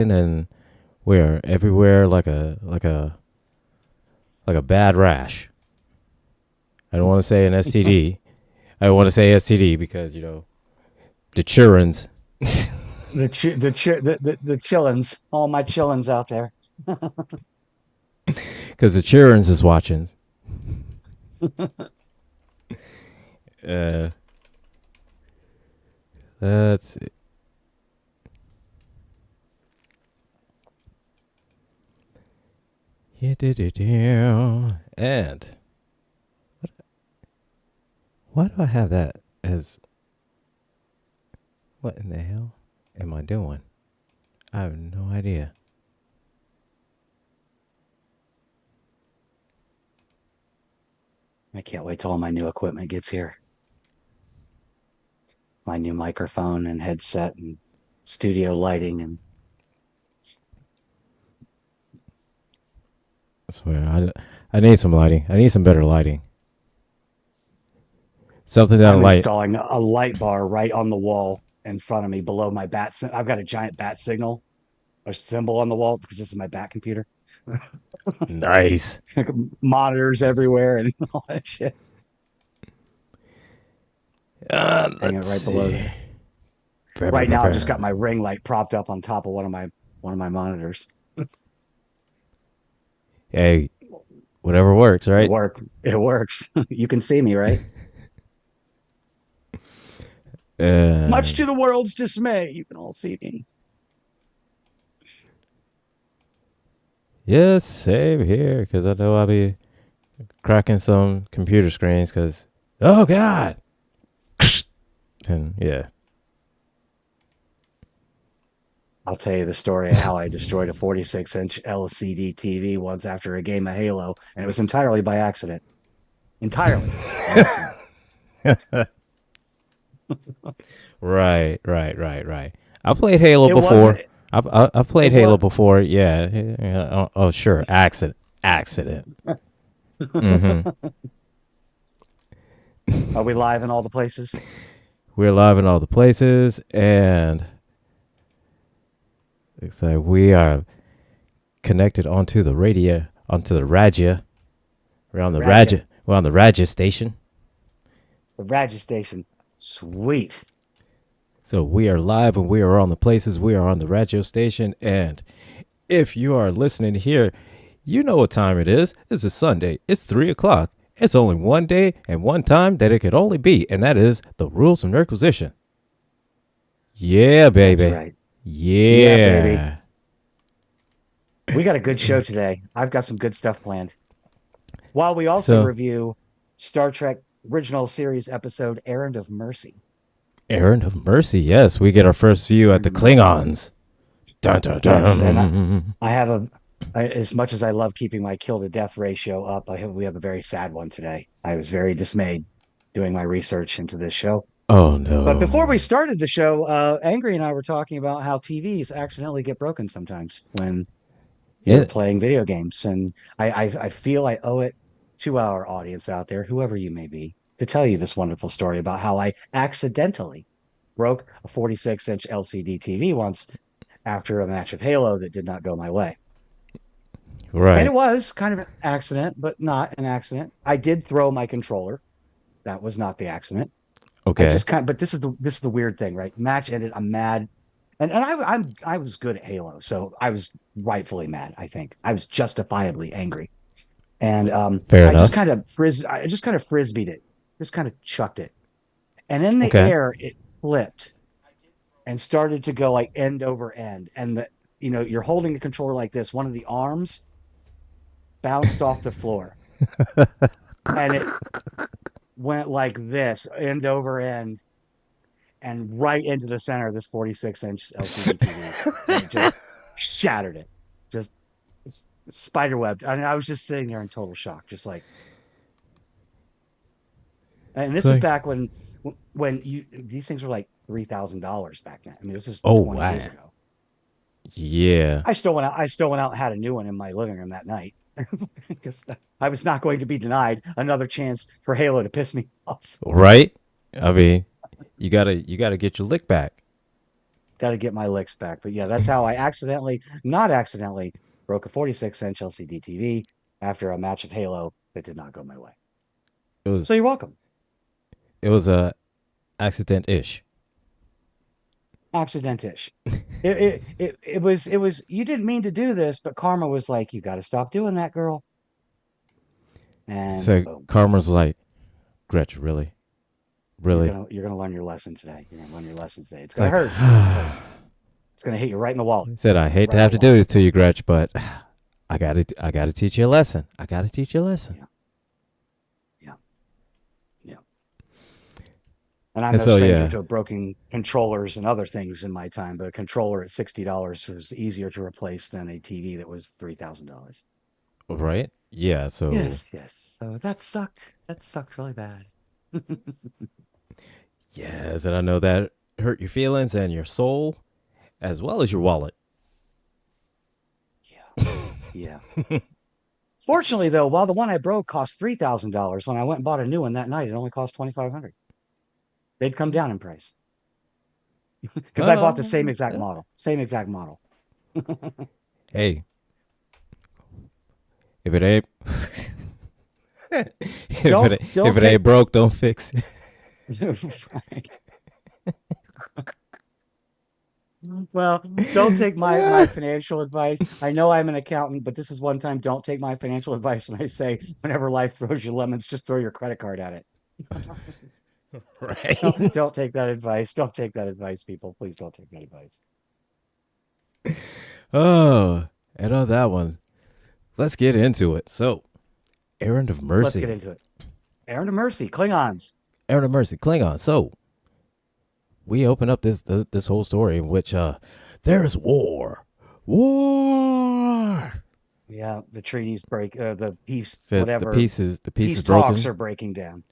and we're everywhere like a bad rash. I don't want to say an STD. I want to say STD because the children's The chillins, all my chillins out there. because the children's is watching. Uh, that's it. And why do I have that as? What in the hell am I doing? I have no idea. I can't wait till all my new equipment gets here. My new microphone and headset and studio lighting and I swear, I need some lighting. I need some better lighting. Something that'll I'm light. installing a light bar right on the wall in front of me below my bat. I've got a giant bat signal or symbol on the wall because this is my bat computer. Nice. Monitors everywhere and all that shit. Hanging Let's right below see. there. Right now, I've just got my ring light propped up on top of one of my monitors. Hey, whatever works, right? It works. You can see me, right? Much to And the world's dismay, you can all see me. yes, same here, because I know I'll be cracking some computer screens, because, oh, God. And yeah. I'll tell you the story of how I destroyed a 46-inch LCD TV once after a game of Halo, and it was entirely by accident. Entirely by accident. Right. I played Halo It before. wasn't. I've It played Halo was. before. Yeah. Oh, sure. Accident. Mm-hmm. Are we live in all the places? We're live in all the places, and it's like we are connected onto the radio, onto the Raja. We're on the Raja, Raja. We're on the Raja station. the Raja station. Sweet. So we are live and we are on the places. We are on the radio station. And if you are listening here, you know what time it is. It's a Sunday. It's 3 o'clock. It's only one day and one time that it could only be, and that is the rules of Nerdquisition. Yeah, That's baby. right. Yeah, baby. Yeah. We got a good show today. I've got some good stuff planned. While we also So, review Star Trek original series episode Errand of Mercy. Errand of Mercy. Yes, we get our first view at the Mhm. Klingons. Dun, dun, Yes, and dun. I have as much as I love keeping my kill to death ratio up, we have a very sad one today. I was very dismayed doing my research into this show. Oh, But before we no. started the show, Angry and I were talking about how TVs accidentally get broken sometimes when you're It, playing video games. And I feel I owe it to our audience out there, whoever you may be, to tell you this wonderful story about how I accidentally broke a 46-inch LCD TV once after a match of Halo that did not go my way. And it right. was kind of an accident, but not an accident. I did throw my controller. That was not the accident. I Okay. just kind of, but this is the weird thing, right? Match ended. I'm mad, and I was good at Halo, so I was rightfully mad. I think I was justifiably angry, and Fair enough. I just kind of frisbeed it, just kind of chucked it, and in the Okay. air it flipped and started to go like end over end, and you're holding the controller like this. One of the arms bounced off the floor, and it went like this, end over end, and right into the center of this 46-inch LCD TV, and it just shattered it, just spider webbed. And I was just sitting there in total shock, just like. And It's this was like, back when these things were like $3,000 back then. I mean, this is oh, 20 wow. years ago. Yeah. I still went out and had a new one in my living room that night because I was not going to be denied another chance for Halo to piss me off. Right? I mean, you gotta get your lick back. Got to get my licks back. But yeah, that's how I not accidentally, broke a 46-inch LCD TV after a match of Halo that did not go my way. It was So you're welcome. a accident ish. Accident-ish. It was you didn't mean to do this, but karma was like, you got to stop doing that, girl. And So boom. Karma's like, Gretch, really? Really? You're gonna learn your lesson today. You're gonna learn your lesson today. It's It's gonna like, hurt. It's gonna hurt. It's gonna hit you right in the wallet. he said, I hate Right to in have the to do wallet. this to you, Gretch, but I gotta teach you a lesson. I gotta teach you a lesson. Yeah. Yeah. Yeah. And I'm And no so stranger yeah, to broken controllers and other things in my time, but a controller at $60 was easier to replace than a TV that was $3,000. right? Yeah. So Yes, yes. So that sucked. That sucked really bad. yes, and I know that hurt your feelings and your soul, as well as your wallet. Yeah. Yeah. Fortunately, though, while the one I broke cost $3,000, when I went and bought a new one that night, it only cost $2,500. They'd come down in price because I bought the same exact Yeah. model. Same exact model. Hey, if it ain't if it ain't broke, don't fix it. Right. Well, don't take my financial advice. I know I'm an accountant, but this is one time. Don't take my financial advice when I say whenever life throws you lemons, just throw your credit card at it. Right. Don't take that advice. Don't take that advice, people. Please don't take that advice. Oh, and on that one, let's get into it. So, Errand of Mercy. Let's get into it. Errand of Mercy, Klingons. Errand of Mercy, Klingon. So, we open up this whole story in which there's war. War. Yeah, the treaties break. The peace, Said whatever. the Peace is broken. talks are breaking down.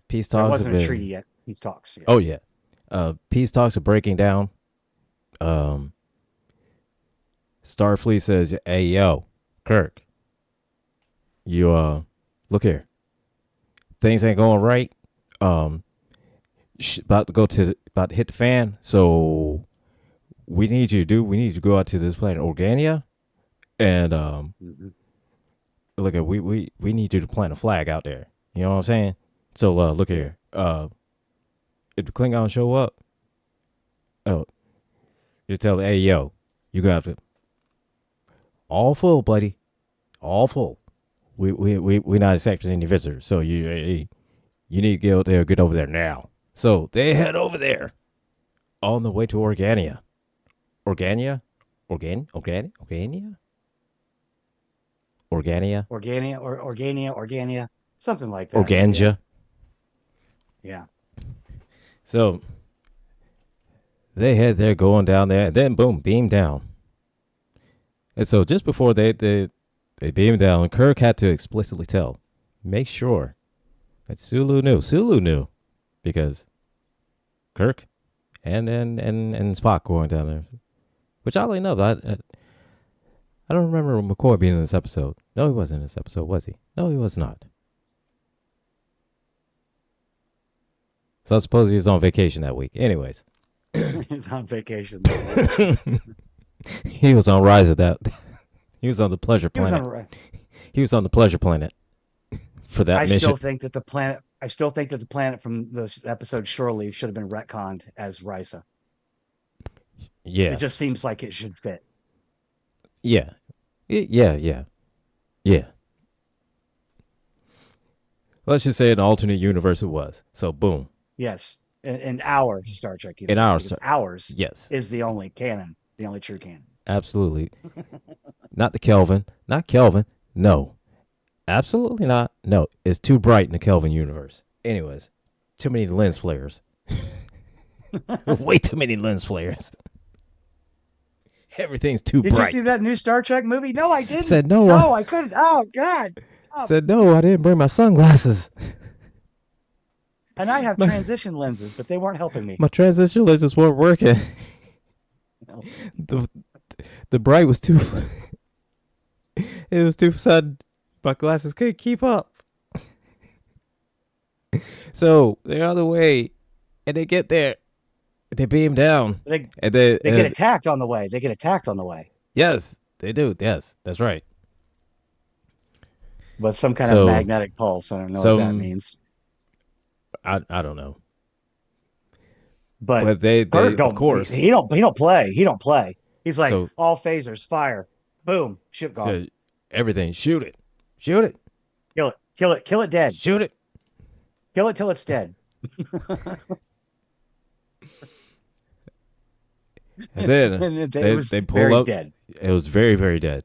Peace There talks wasn't have a been, treaty yet. Peace talks. Yeah. Oh yeah. Peace talks are breaking down. Starfleet says, "Hey yo, Kirk, you look here. Things ain't going right. About to hit the fan. So we need you to go out to this planet Organia, and Mhm. look at we need you to plant a flag out there. You know what I'm saying? So look here. If the Klingons show up, oh, just tell them, hey yo, you got to all full, buddy, all full. We not accepting any visitors. So you need to get over there now. So they head over there on the way to Organia. Organia? Organia? Organia, something like that. Organja. Yeah. So they head there, going down there, and then boom, beam down. And so just before they beam down, Kirk had to explicitly tell, make sure that Sulu knew, because Kirk and Spock going down there, which oddly enough, I don't remember McCoy being in this episode. No, he wasn't in this episode, was he? No, he was not. So I suppose he was on vacation that week. Anyways. He's on vacation. He was on Rise of that. He was on the Pleasure Planet. He was on the Pleasure Planet for that mission. I still think that the planet from this episode Shore Leave should have been retconned as Risa. Yeah. It just seems like it should fit. Yeah. Yeah. Let's just say an alternate universe it was. So boom. Yes. In our Star Trek universe. In ours yes, is the only canon, the only true canon. Absolutely. Not the Kelvin. Not Kelvin. No. Absolutely not. No. It's too bright in the Kelvin universe. Anyways, too many lens flares. Way too many lens flares. Everything's too bright. Did you see that new Star Trek movie? No, I didn't. Said no. No, I couldn't. Oh, God. Oh. Said no, I didn't bring my sunglasses. And I have transition lenses, but they weren't helping me. My transition lenses weren't working. No. The bright was too. It was too sudden. My glasses couldn't keep up. So they're on the way, and they get there. They beam down, They and they they get attacked on the way. They get attacked on the way. yes, they do. Yes, that's right. But some kind of So magnetic pulse. I don't know what that some means. I don't know, But but they Bert of don't course. he don't play. He don't play. He's like So all phasers, fire, boom, ship gone. so everything, shoot it, shoot it, Kill it, kill it, kill it dead. shoot it, Kill it till it's dead. and then And it they was they pull very up. dead. It was very very dead.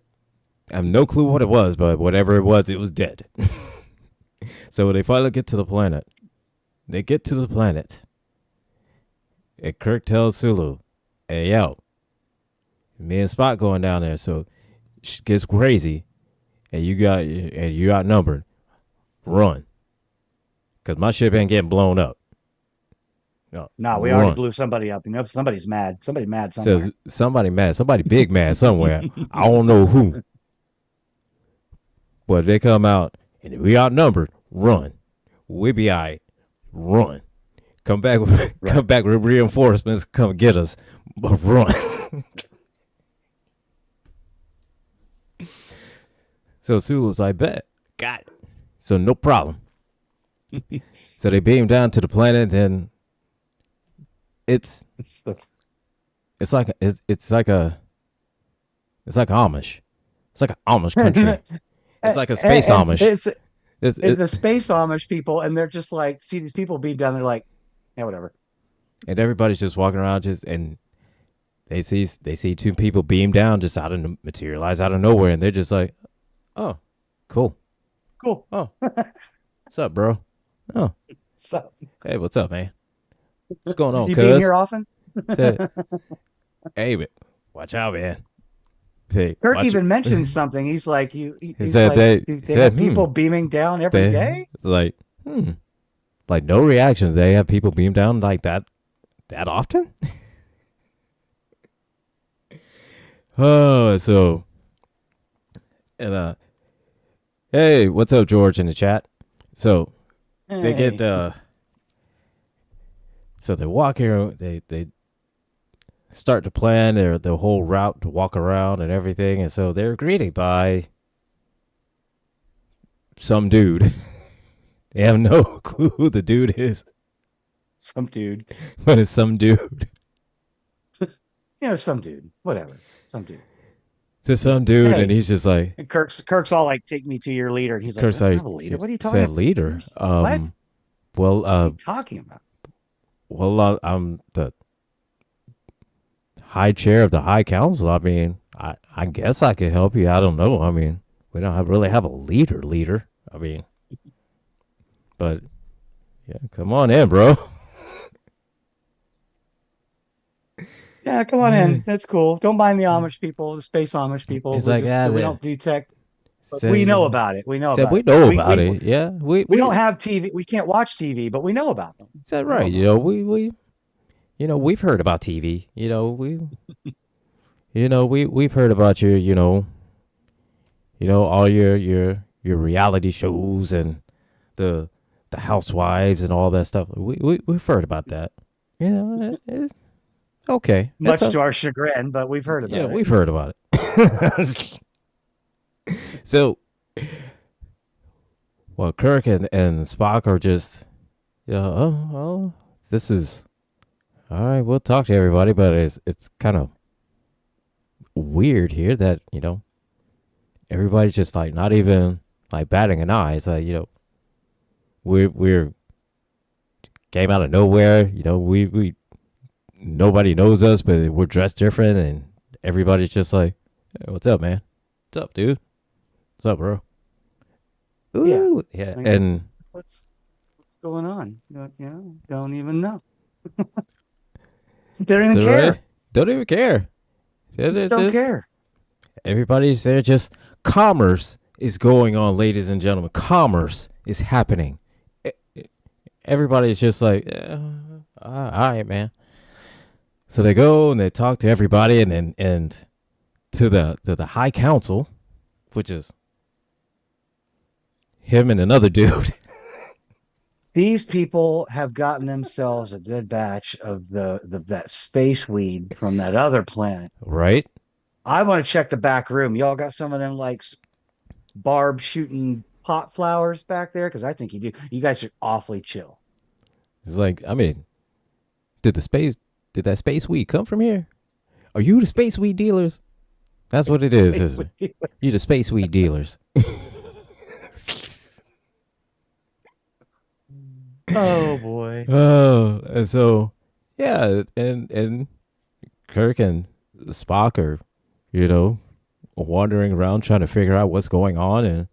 I have no clue what it was, but whatever it was dead. So when they finally get to the planet, they get to the planet, and Kirk tells Sulu, "Hey yo, me and Spot going down there, so she gets crazy, and you outnumbered. Run, cause my ship ain't getting blown up. No, Nah, we already blew somebody up. You know, somebody's mad. Somebody mad somewhere. Says somebody mad, somebody big mad somewhere. I don't know who, but if they come out and we outnumbered. Run, we be alright. Run, come back, come back with reinforcements. Come get us, but run." So Sulu was like, "Bet, got it. So no problem." So they beam down to the planet, and it's It's the it's like it's like Amish. It's like an Amish country. It's like a space Amish. It's the space Amish people, and they're just like, see these people beat down. They're like, yeah, whatever. And everybody's just walking around, and they see two people beam down, just materialize out of nowhere, and they're just like, "Oh, cool. Cool. Oh, what's up, bro? Oh, So hey, what's up, man? What's going on, you being cuz?" here often? Said, "Hey, but watch out, man." Say, Kirk watch even it. mentioned something. He's like, he's said like, they- do he they said, have people beaming down every day? It's like, like no reaction. They have people beam down like that often. Oh, so and hey, what's up, George, in the chat? So they get so they walk here. They start to plan their whole route to walk around and everything, and so they're greeted by some dude. They have no clue who the dude is, Some dude. but it's some dude. You know, some dude. Whatever. Some dude. It's some dude, Hey. and he's just like, And Kirk's all like, take me to your leader. And he's like, Kirk's I don't like, have a leader. What are you talking said about? leader. What? Well, What are you talking about? well, I'm the high chair of the High Council. I mean, I guess I could help you. I don't know. I mean, we don't really have a leader. I mean, but yeah, come on in, bro. Yeah, come on in. That's cool. Don't mind the Amish people, the space Amish people. He's like, we don't do tech. But we know about it. We know about we it. know about it. Yeah, we don't have TV. We can't watch TV, but we know about them. Is that right? You know, we've heard about TV. We've heard about your, all your reality shows and the housewives and all that stuff. We've heard about that. It's okay. Much to our chagrin, but we've heard about it. Yeah, we've heard about it. So, well, Kirk and Spock are just, this is all right. We'll talk to everybody, but it's kind of weird here that everybody's just like not even like batting an eye. It's like we're came out of nowhere. We nobody knows us, but we're dressed different, and everybody's just like, "Hey, what's up, man? What's up, dude? What's up, bro?" Ooh, yeah. And what's going on? Don't even know. Don't even care. Right? Don't even care. Don't care. Everybody's there. Just commerce is going on, ladies and gentlemen. Commerce is happening. Everybody's just like, all right, man. So they go and they talk to everybody, and to the High Council, which is him and another dude. these people have gotten themselves a good batch of the that space weed from that other planet. Right? I want to check the back room. Y'all got some of them like barb shooting pot flowers back there? Because I think you do. You guys are awfully chill. It's like, I mean, did the space did that space weed come from here? Are you the space weed dealers? That's what it is, Space isn't it? weed. You the space weed dealers. Oh boy. Oh, and so yeah, and Kirk and Spock are, you know, wandering around trying to figure out what's going on, and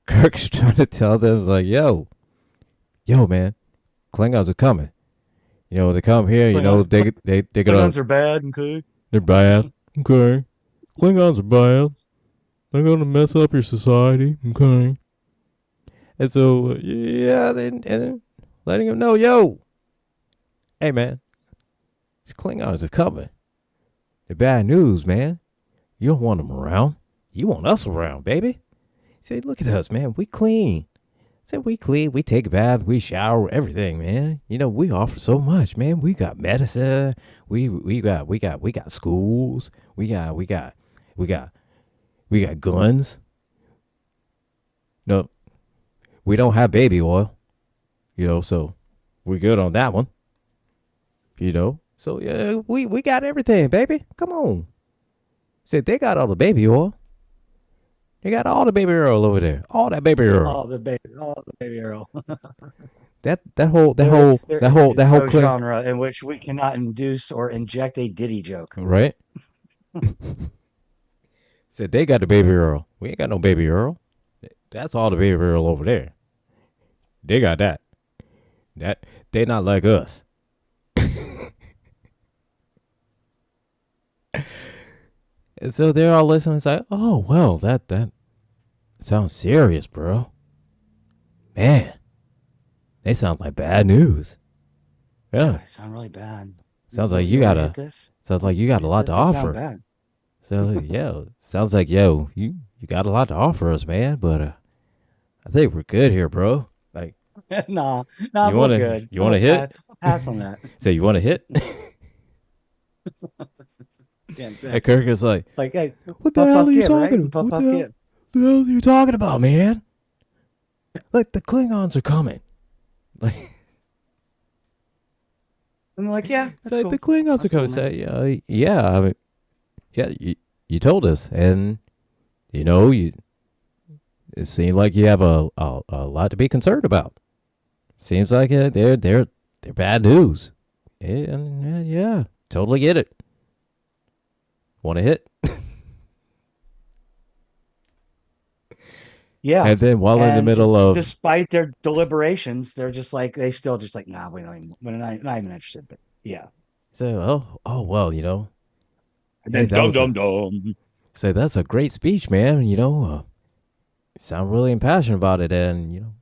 Kirk's trying to tell them like, yo, man, Klingons are coming. You know, they come here. You know, Klingon, they gonna Klingons are bad and good. they're bad. Okay, Klingons are bad. They're gonna mess up your society. Okay, and so yeah, and letting him know, yo, hey man, these Klingons are coming. They're bad news, man. You don't want them around. You want us around, baby. Say, look at us, man. We clean. Say, we clean. We take a bath. We shower. Everything, man. You know, we offer so much, man. We got medicine. We got schools. We got guns. No, we don't have baby oil. You know, so we're good on that one. You know, so yeah, we got everything, baby. Come on. Say, they got all the baby oil. They got all the baby oil over there. All that baby oil. Oh, the baby Earl. There That is whole no clear, genre in which we cannot induce or inject a Diddy joke. right? Said they got the baby Earl. We ain't got no baby Earl. That's all the baby Earl over there. They got that. That they not like us. And so they're all listening. It's like, oh well, that sounds serious, bro. Man, they sound like bad news. Yeah, I sound really bad. sounds like You want to hit this? sounds like you got a lot to This sound offer. bad. So yeah, sounds like you got a lot to offer us, man. But I think we're good here, bro. Like Nah, you we're wanna good. you wanna hit? We'll pass on that. Say you wanna hit? Yeah, And Kirk is like, like, hey, what the puff hell puff are you give, right? talking? Puff What puff give. the hell are you talking about, man? Like the Klingons are coming. Like, And they're like, yeah, that's say cool. the Klingons are That's cool, coming. man. Say yeah. I mean, yeah. You told us, and you know you. It seemed like you have a lot to be concerned about. Seems like they're bad news. And yeah, totally get it. Want to hit? Yeah. And then while in the And middle of despite their deliberations, they're just like, they still just like, nah, we don't even, we're not even interested. But yeah. say, oh well, you know, And hey, then that dum was dum dum. say that's a great speech, man. You know, you sound really impassioned about it, and you know,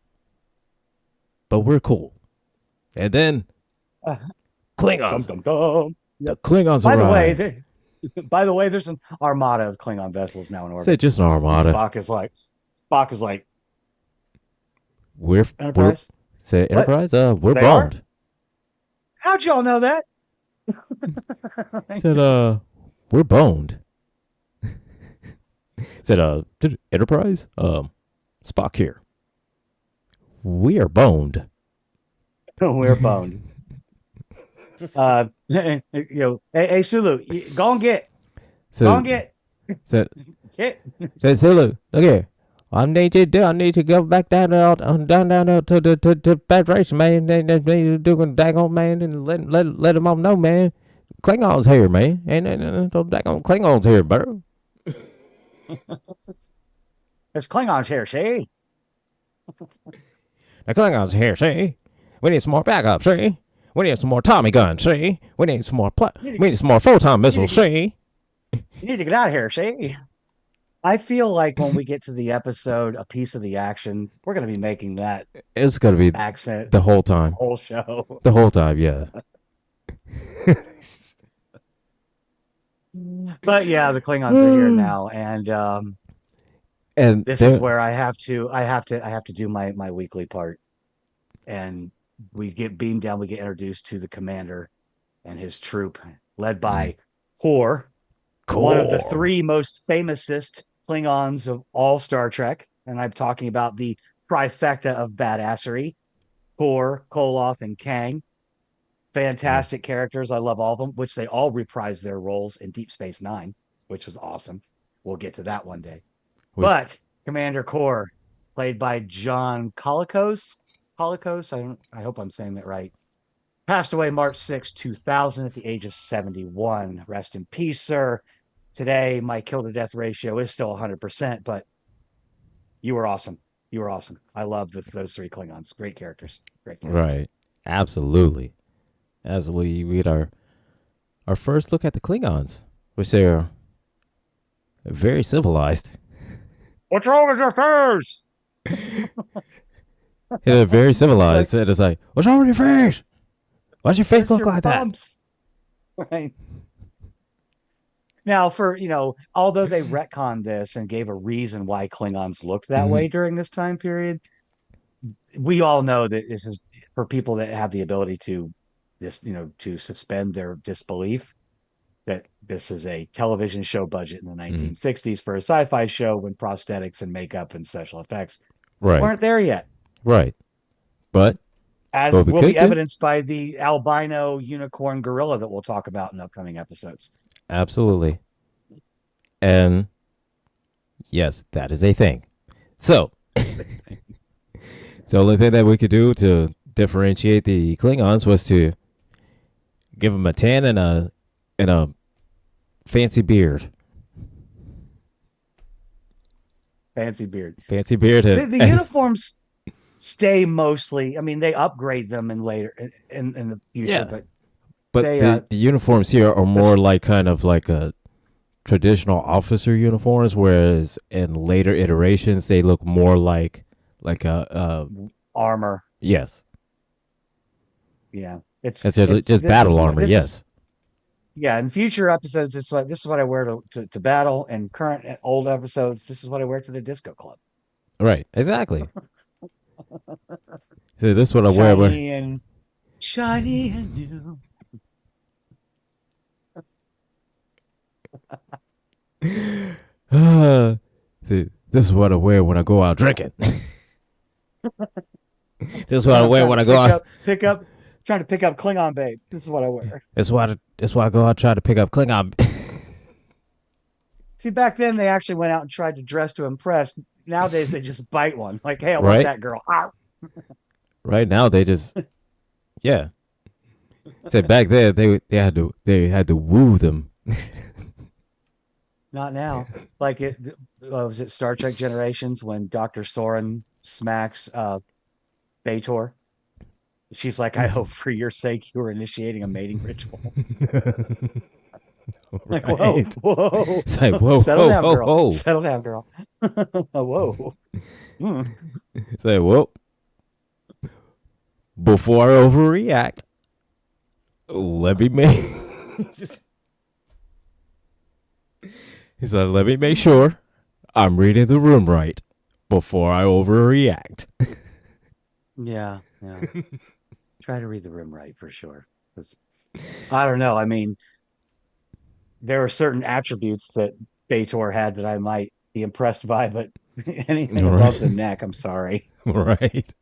but we're cool. And then Uh, Dum Klingons, dum dum. the Yep. Klingons By the way, arrive. by the way, there's an armada of Klingon vessels now in Say orbit. just an And armada. Spock is like, We're Enterprise? say What? Enterprise. We're They are? boned. How'd y'all know that? Said we're boned. Said Enterprise. Spock here. We are boned. We're boned. You know, hey Sulu, go and get, go So and get, said get. say look here. I need to go back down to the Federation, man. They doing daggone man and let them all know, man. Klingons here, man. Ain't no daggone Klingons here, bro. There's Klingons here, see? The Klingons here, see? We need some more backup, see? We need some more Tommy guns, see? We need some more You need we need some more photon missiles, to, see? you need to get out of here, see? I feel like when we get to the episode, a piece of the action, we're going to be making that It's gonna be accent the whole the time. whole show. The whole time, yeah. But yeah, the Klingons are here now, And this is where I have to do my weekly part. and we get beamed down. We get introduced to the commander and his troop, led Mm. by Kor, one of the Core. three most famousest Klingons of all Star Trek. And I'm talking about the trifecta of badassery: Kor, Koloth, and Kang. Yeah. Fantastic characters. I love all of them, which they all reprised their roles in Deep Space Nine, which was awesome. We'll get to that one day. Which But Commander Kor, played by John Colicos, Colicos, I hope I'm saying that right, passed away March 6, 2000 at the age of 71. Rest in peace, sir. Today, my kill to death ratio is still 100%, but you were awesome. You were awesome. I love those three Klingons. Great characters. Great characters. right. Absolutely. Absolutely. We get our first look at the Klingons, which they're very civilized. What's wrong with your face? They're very It's like, civilized. And it's like, what's wrong with your face? Why's your face where's look your like that? bumps? Right. Now, although they retconned this and gave a reason why Klingons looked that Hmm. way during this time period, we all know that this is for people that have the ability to to suspend their disbelief, that this is a television show budget in the Hmm. 1960s for a sci-fi show when prosthetics and makeup and special effects Right. weren't there yet, Right. But as what we will be could do? evidenced by the albino unicorn gorilla that we'll talk about in upcoming episodes. Absolutely. And yes, that is a thing. So the only thing that we could do to differentiate the Klingons was to give them a tan and a fancy beard. Fancy beard. Fancy beard The uniforms stay mostly. I mean, they upgrade them in later in the future, yeah. but But they the uniforms here are more this like kind of like a traditional officer uniforms, whereas in later iterations they look more like a armor. yes, Yeah, it's just this battle is armor. this is Yes, yeah. In future episodes, this is what I wear to battle. And current old episodes, this is what I wear to the disco club. right, exactly. So this is what I wear. Shiny and shiny and new. See, this is what I wear when I go out drinking. This is what I I'm wear trying when to I go out. trying to pick up Klingon babe. This is what I wear. This is why I go out try to pick up Klingon. See, back then they actually went out and tried to dress to impress. Nowadays they just bite one. Like, hey, I want Right, that girl. Ah. right now they just yeah. Said back there they had to woo them. Not now. Like was it Star Trek Generations when Dr. Soren smacks Bator? She's like, I hope for your sake you were initiating a mating ritual. Like, whoa, Right. whoa. It's like whoa, Settle whoa, down, whoa, girl. whoa. Settle down, girl. Whoa. Mm. It's like whoa. Before I overreact, let me make. He said, "Let me make sure I'm reading the room right before I overreact." Yeah, yeah. Try to read the room right for sure. 'Cause I don't know. I mean, there are certain attributes that Bator had that I might be impressed by, but anything Right, above the neck, I'm sorry. right.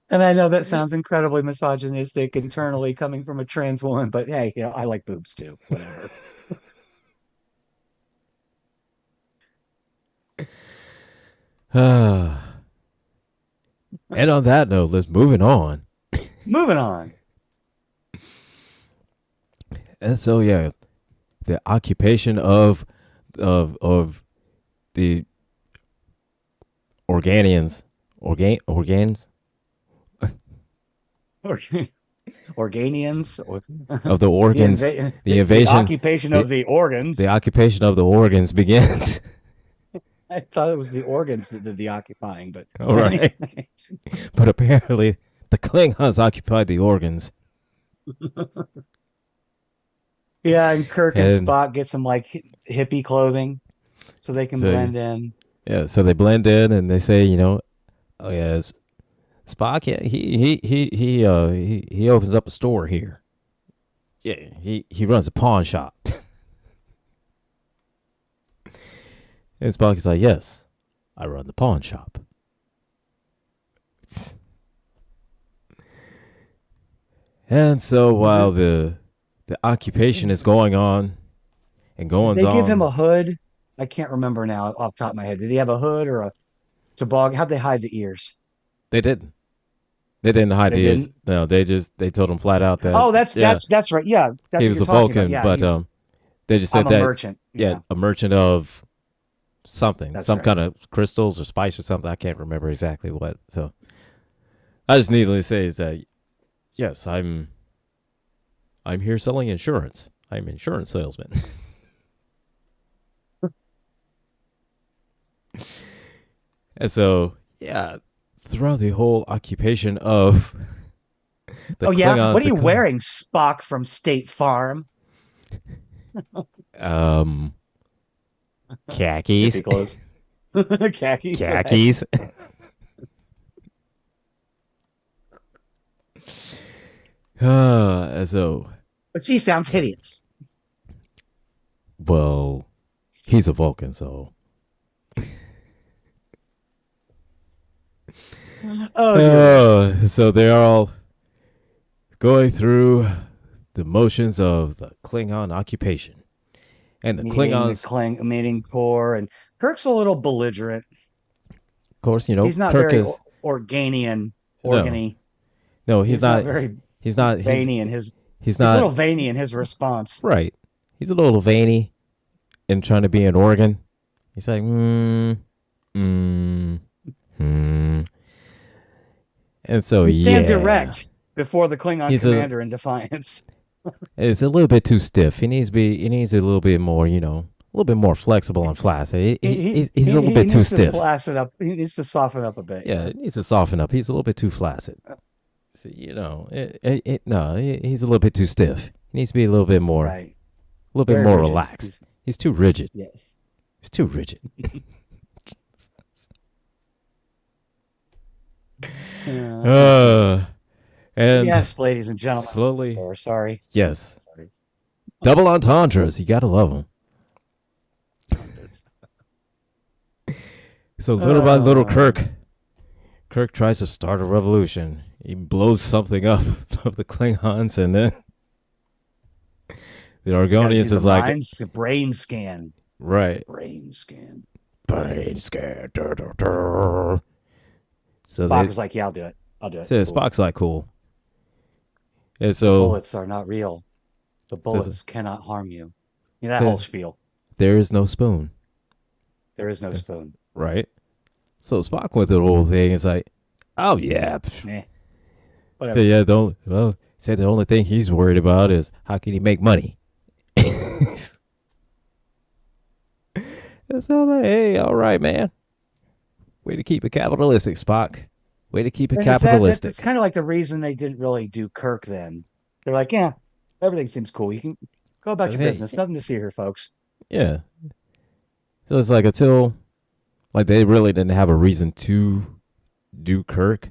And I know that sounds incredibly misogynistic internally coming from a trans woman, but hey, I like boobs too. Whatever. And on that note, let's moving on. Moving on. And so yeah, the occupation of the Organians, organs Organians, of the the organs, the the invasion, occupation the of the organs. the occupation of the organs begins. I thought it was the organs that did the occupying, but All right, but apparently the Klingons occupied the organs, yeah, and Kirk and and Spock get some like hippie clothing so they can so blend in. yeah, so they blend in and they say, Oh yeah, Spock. Yeah, he opens up a store here. Yeah, he runs a pawn shop. And Spock is like, yes, I run the pawn shop. And so Is while it? the occupation is going on and Did goings they give him on, a hood? I can't remember now off the top of my head. Did he have a hood or a toboggan? How'd they hide the ears? they didn't. They didn't hide They the ears. didn't. No, they told him flat out that Oh, that's yeah, that's right. Yeah, that's he what was you're a talking about. Vulcan, Yeah, but he's. they just I'm said a that merchant. yeah, Yeah, a merchant of something, that's some right. kind of crystals or spice or something. I can't remember exactly what. So I just needly say is that yes, I'm here selling insurance. I'm an insurance salesman. And so yeah, throughout the whole occupation of the Oh yeah, Klingon, what are you wearing, Spock from State Farm? um khakis, Skimpy clothes, khakis, right? khakis. So But she sounds hideous. well, he's a Vulcan, so Oh dear Lord. so they're all going through the motions of the Klingon occupation. And the Meeting the Klingons, Kling meeting core, and Kirk's a little belligerent. of course, He's not Kirk very is Organian, no, organy. no, He's not very he's not, veiny in his. he's He's a not little veiny in his response. right. He's a little veiny in trying to be an organ. He's like, mm, hmm. And so, He stands yeah, erect before the Klingon he's a, commander in defiance. it's a little bit too stiff. He needs a little bit more, a little bit more flexible and flaccid. He's a little He bit too needs to stiff. flaccid up. He needs to soften up a bit. Yeah, Yeah. it needs to soften up. He's a little bit too flaccid. So, no, he's a little bit too stiff. He needs to be Right. a little bit Very more rigid. relaxed. He's too rigid. Yes. He's too rigid. Uh, And yes, ladies and gentlemen. slowly, Or sorry. yes, Sorry. double entendres. You gotta love them. So little by little, Uh, Kirk tries to start a revolution. He blows something up of the Klingons, and then the gotta do Argonians the is like, minds, the brain scan. right, Brain scan. brain scan. Dur, dur, dur. So Spock they, was like, "Yeah, I'll do it. I'll do it." so Cool. Spock's like, cool. And The so, bullets are not real. The so, the, bullets cannot harm you. You know, that so whole spiel. there is no spoon, There is no spoon. right? So Spock went through the whole thing. It's like, oh yeah. Eh, So whatever. yeah, don't well. Said the only thing he's worried about is how can he make money. So like, hey, all right, man. Way to keep it capitalistic, Spock. Way to keep it And that's capitalistic. kind of like the reason they didn't really do Kirk then. They're like, yeah, everything seems cool. You can go about your Hey, business. Nothing to see here, folks. yeah. So it's like until like they really didn't have a reason to do Kirk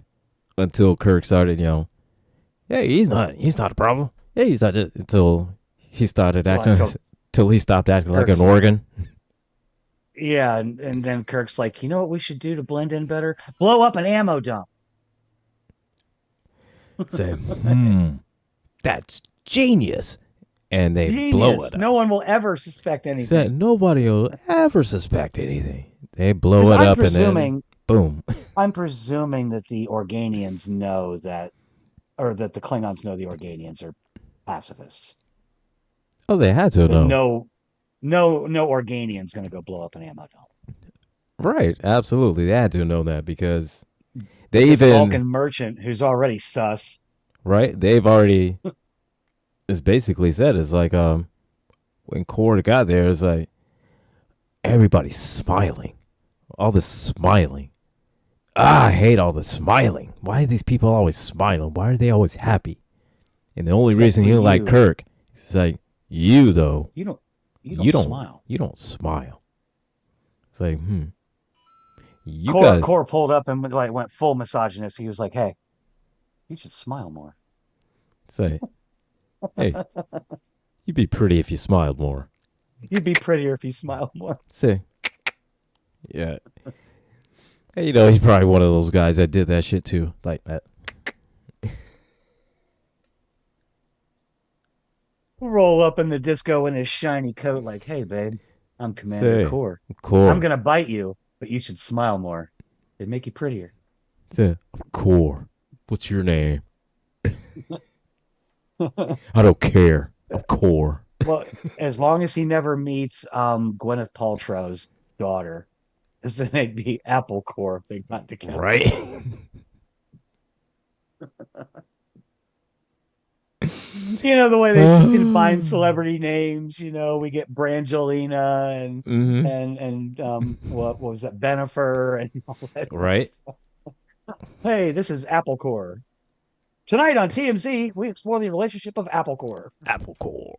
until Kirk started, hey, he's not a problem. Hey, he's not just, until he started Well, acting until until he stopped acting like an Kirk's organ. yeah, and then Kirk's like, you know what we should do to blend in better? Blow up an ammo dump. Say, that's genius. And they blow Genius. it No up. one will ever suspect Said anything. nobody will ever suspect anything. They blow Because it up and then boom. I'm presuming that the Organians know that, or that the Klingons know the Organians are pacifists. Oh, they had to That know. no Organian's going to go blow up an ammo dump. Right, absolutely. They had to know that because But they this even Vulcan merchant who's already sus. right, they've already it's basically said it's like when Cord got there, it's like everybody's smiling. All this smiling. I hate all the smiling. Why are these people always smiling? Why are they always happy? And the only Except reason for you like you. Kirk is like you though. You don't You don't smile. you don't smile. It's like, You Core guys Core pulled up and like went full misogynist. He was like, "Hey, you should smile more. say, hey, you'd be pretty if you smiled more. You'd be prettier if you smiled more." Say, yeah. Hey, he's probably one of those guys that did that shit too. Like that. Roll up in the disco in his shiny coat, like, "Hey, babe, I'm Commander Say, Core. I'm core. gonna bite you, but you should smile more. It'd make you prettier." Say, core. What's your name? I don't care. I'm core. Well, as long as he never meets Gwyneth Paltrow's daughter, is then they'd be Apple Core if they got together. Right? The way they combine celebrity names. We get Brangelina and Mm-hmm. what was that, Benifer and all that kind of Right? stuff. Hey, this is Apple Core. Tonight on TMZ, we explore the relationship of Apple Core. Apple core.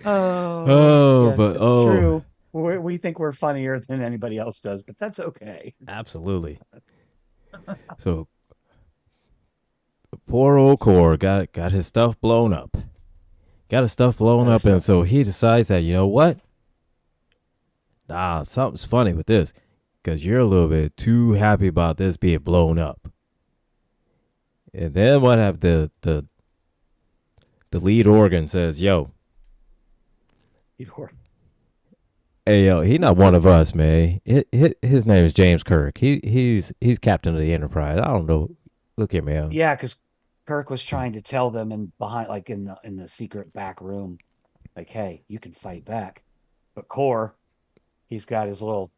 Oh, Oh, yes, but it's true. We think we're funnier than anybody else does, but that's okay. absolutely. So poor old core got his stuff blown up. Got his stuff blown That up, and stuff. so he decides that you know what? Nah, something's funny with this, because you're a little bit too happy about this being blown up. And then what happened? The lead organ says, "Yo, hey yo, he not one of us, man. His name is James Kirk. He's captain of the Enterprise. I don't know. Look here, man. Yeah, because Kirk was trying to tell them in behind, like in the secret back room, like, "Hey, you can fight back." But Core, he's got his little,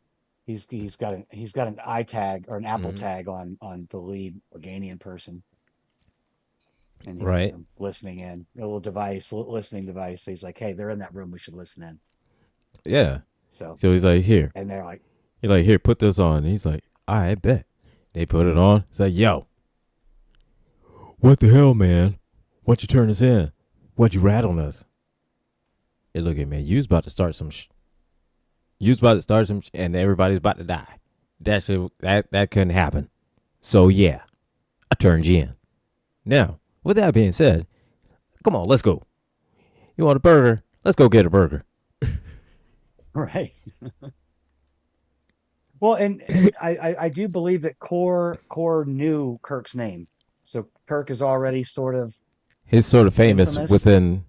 he's got an eye tag or an Apple Mhm. tag on the lead Organian person, and he's Right? listening in a little device, listening device. So he's like, "Hey, they're in that room. We should listen in." Yeah. So, So he's like, here. and they're like, He's like, here, put this on. And he's like, all right, bet. They put it on. He's like, yo, what the hell, man? Why'd you turn us in? Why'd you rat on us? Hey, look at me. You was about to start some. You was about to start some, and everybody's about to die. That couldn't happen. So yeah, I turned you in. Now, with that being said, come on, let's go. You want a burger? Let's go get a burger. right. Well, and I do believe that Core knew Kirk's name, so Kirk is already sort of He's sort of famous infamous within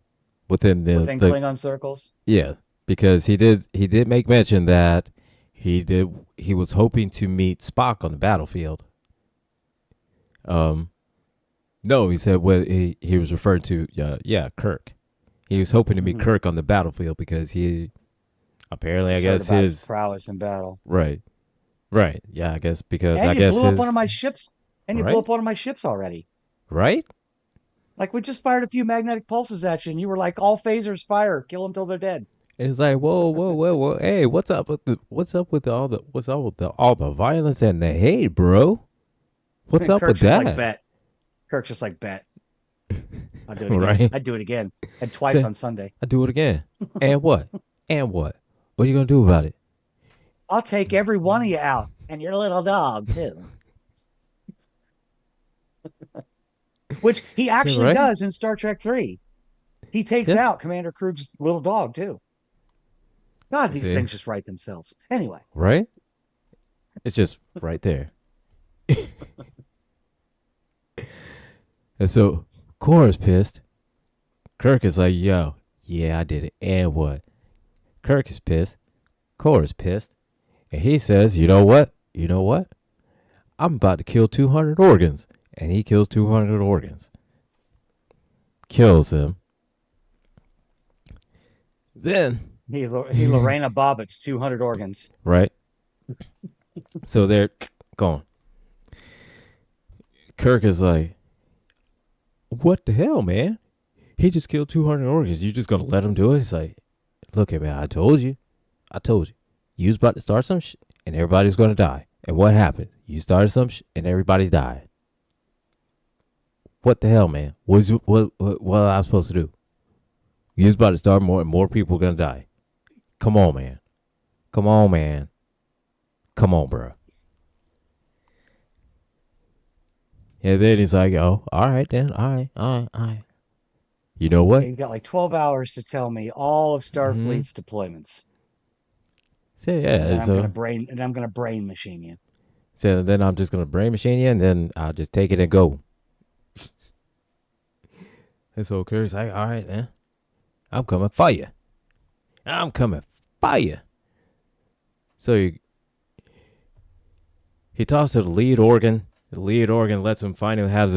within the Klingon circles. yeah, because he did make mention that he was hoping to meet Spock on the battlefield. Um, no, he said what he was referring to. Yeah, Kirk. He was hoping to meet Hmm. Kirk on the battlefield because he apparently, I He's heard guess about his his prowess in battle, right, right. Yeah, I guess because and I you guess blew up one of his my ships, and you blew right, up one of my ships already. right. Like, we just fired a few magnetic pulses at you, and you were like, "All phasers fire, kill them till they're dead." It's like whoa. Hey, what's up with all the violence and the hate, bro? What's And up with Kirk's just like, that? "Bet." Kirk's just like, "Bet. I'll do it again. Right? I'd do it again, and twice Say, on Sunday. I do it again. And what? And what? What are you gonna do about it? I'll take every one of you out, and your little dog too." Which he Is that actually right? does in Star Trek 3. He takes Yes. out Commander Krug's little dog too. God, these See, things just write themselves. Anyway, right? It's just right there. And so Cora's pissed. Kirk is like, yo, yeah, I did it. And what? Kirk is pissed. Cora's pissed. And he says, you know what? You know what? I'm about to kill 200 organs. And he kills 200 organs. Kills him. Then, he Lorena Bobbitt's 200 organs. right? So they're gone. Kirk is like, what the hell, man? He just killed 200 organs. You just gonna let him do it? He's like, look at me. I told you. I told you. You was about to start some shit, and everybody's gonna die. And what happened? You started some shit, and everybody's died. What the hell, man? What am I supposed to do? You was about to start more, and more people are gonna die. Come on, man. Come on, man. Come on, bro. And then he's like, oh, all right then. All right, all right, all right. You know Yeah, what? you've got like 12 hours to tell me all of Mm-hmm. Starfleet's deployments, So and then yeah, I'm gonna brain machine you. then I'm just gonna brain machine you, and then I'll just take it and go. And so Kirk's like, all right, then. I'm coming for you. I'm coming for you. So he talks to the lead organ. The lead organ lets him finally has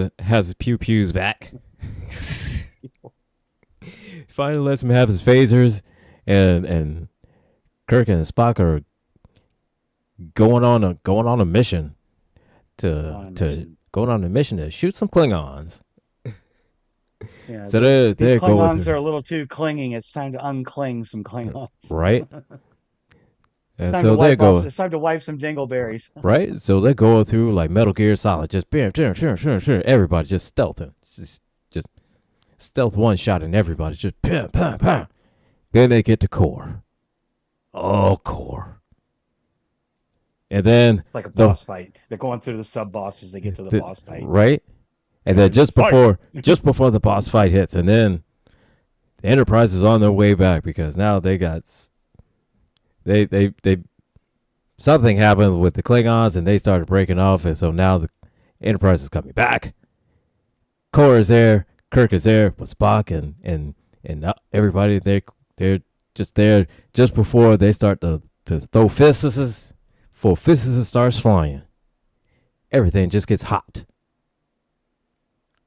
his pew pews back. Finally lets him have his phasers, and Kirk and Spock are going on a mission On a to mission. going on a mission to shoot some Klingons. Yeah, So these they're going Klingons are through a little too clinging. It's time to uncling some Klingons. right, It's and time to so they're wipe off. going It's time to wipe some dingleberries. right. So they're going through like Metal Gear Solid, just bam, bam, bam, bam, bam, everybody just stealthing, just stealth one shot, and everybody just pam, pam, pam. Then they get to core, oh core, and then Like a the boss fight. They're going through the sub boss as they get to the the boss fight. right, and then And fight. just before the boss fight hits, and then the Enterprise is on their way back because now they something happened with the Klingons and they started breaking off, and so now the Enterprise is coming back. Core is there, Kirk is there with Spock and everybody. They're just there just before they start to throw fists. Before fists starts flying, everything just gets hot,